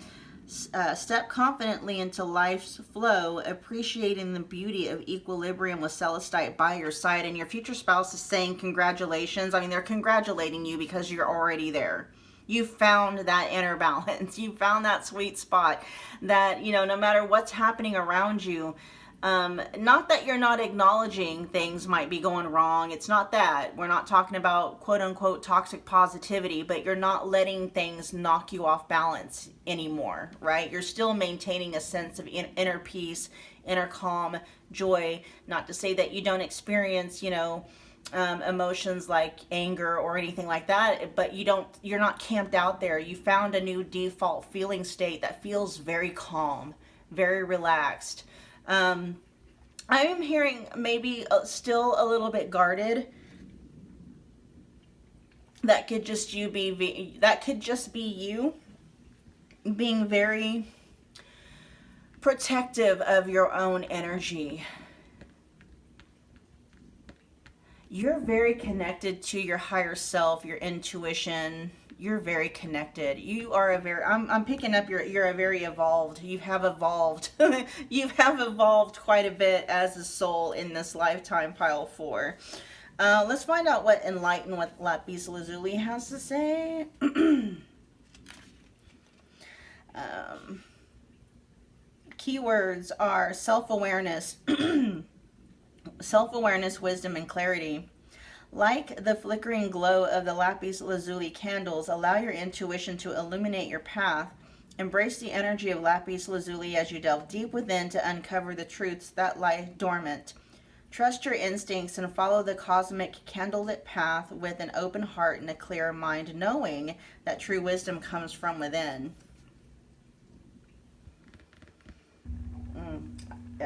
Step confidently into life's flow, appreciating the beauty of equilibrium with celestite by your side. And your future spouse is saying congratulations. I mean, they're congratulating you because you're already there. You found that inner balance. You found that sweet spot that, you know, no matter what's happening around you, not that you're not acknowledging things might be going wrong. It's not that. We're not talking about quote unquote toxic positivity, but you're not letting things knock you off balance anymore, right? You're still maintaining a sense of inner peace, inner calm, joy. Not to say that you don't experience, you know, emotions like anger or anything like that, but you're not camped out there. You found a new default feeling state that feels very calm, very relaxed. I am hearing maybe still a little bit guarded. That could just be you being very protective of your own energy. You're very connected to your higher self, your intuition. You're very connected. You are a very, I'm picking up you're a very evolved. You have evolved. You have evolved quite a bit as a soul in this lifetime, pile 4. Let's find out what Enlighten with Lapis Lazuli has to say. Keywords are self-awareness, self-awareness, wisdom, and clarity. Like the flickering glow of the lapis lazuli candles, allow your intuition to illuminate your path. Embrace the energy of lapis lazuli as you delve deep within to uncover the truths that lie dormant. Trust your instincts and follow the cosmic candlelit path with an open heart and a clear mind, knowing that true wisdom comes from within.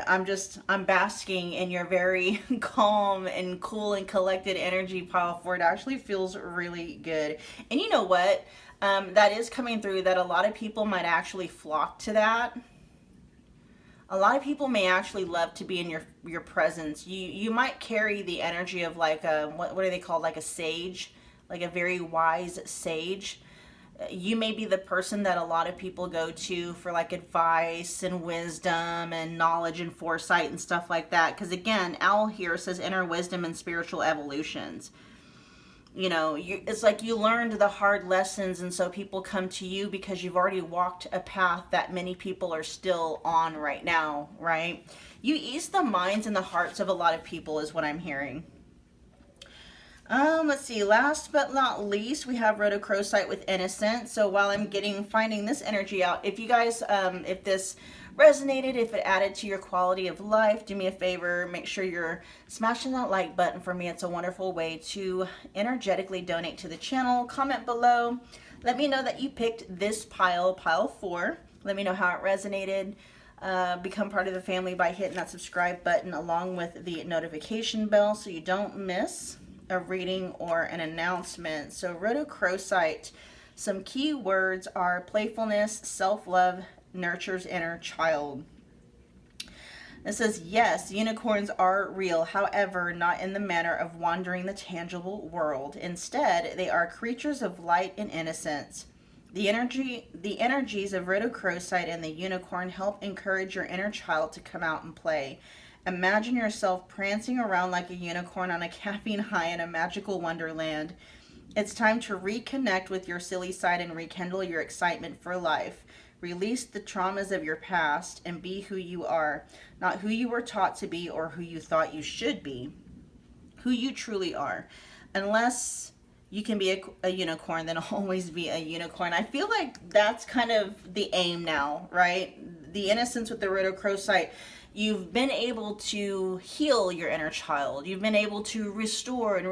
I'm basking in your very calm and cool and collected energy, pile 4. It actually feels really good. And you know what? That is coming through, that a lot of people might actually flock to that. A lot of people may actually love to be in your presence. You might carry the energy of like a, what are they called? Like a sage, like a very wise sage. You may be the person that a lot of people go to for like advice and wisdom and knowledge and foresight and stuff like that. Because again, Owl here says inner wisdom and spiritual evolutions. You know, it's like you learned the hard lessons, and so people come to you because you've already walked a path that many people are still on right now, right? You ease the minds and the hearts of a lot of people is what I'm hearing. Let's see, last but not least, we have rhodochrosite with innocence. So while I'm finding this energy out, if you guys, if this resonated, if it added to your quality of life, do me a favor, make sure you're smashing that like button for me. It's a wonderful way to energetically donate to the channel. Comment below. Let me know that you picked this pile 4. Let me know how it resonated. Become part of the family by hitting that subscribe button along with the notification bell so you don't miss a reading or an announcement. So rhodochrosite, some key words are playfulness, self-love, nurtures inner child. It says, yes, unicorns are real, however, not in the manner of wandering the tangible world. Instead, they are creatures of light and innocence. The energies of rhodochrosite and the unicorn help encourage your inner child to come out and play. Imagine yourself prancing around like a unicorn on a caffeine high in a magical wonderland. It's time to reconnect with your silly side and rekindle your excitement for life. Release the traumas of your past and be who you are, not who you were taught to be or who you thought you should be. Who you truly are. Unless you can be a unicorn, then always be a unicorn. I feel like that's kind of the aim now, right? The innocence with the rhodochrosite. You've been able to heal your inner child. You've been able to restore and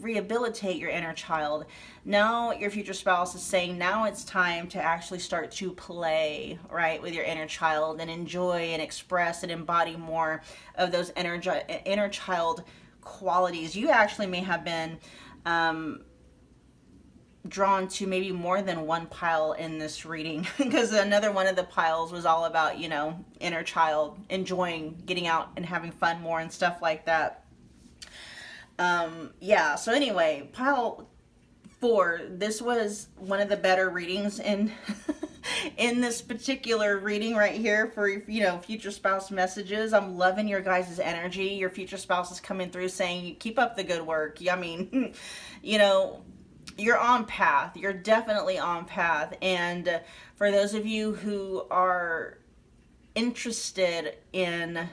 rehabilitate your inner child. Now your future spouse is saying now it's time to actually start to play, right, with your inner child and enjoy and express and embody more of those inner child qualities. You actually may have been drawn to maybe more than one pile in this reading because another one of the piles was all about, you know, inner child, enjoying getting out and having fun more and stuff like that. Yeah, so anyway, pile 4, this was one of the better readings in in this particular reading right here for, you know, future spouse messages. I'm loving your guys' energy. Your future spouse is coming through saying, keep up the good work. I mean, you know, you're on path. You're definitely on path. And for those of you who are interested in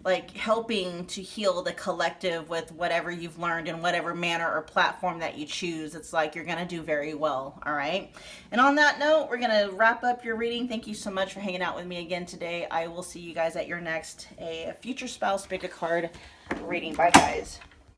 like helping to heal the collective with whatever you've learned in whatever manner or platform that you choose, it's like you're going to do very well. All right. And on that note, we're going to wrap up your reading. Thank you so much for hanging out with me again today. I will see you guys at your next future spouse pick a card reading. Bye guys.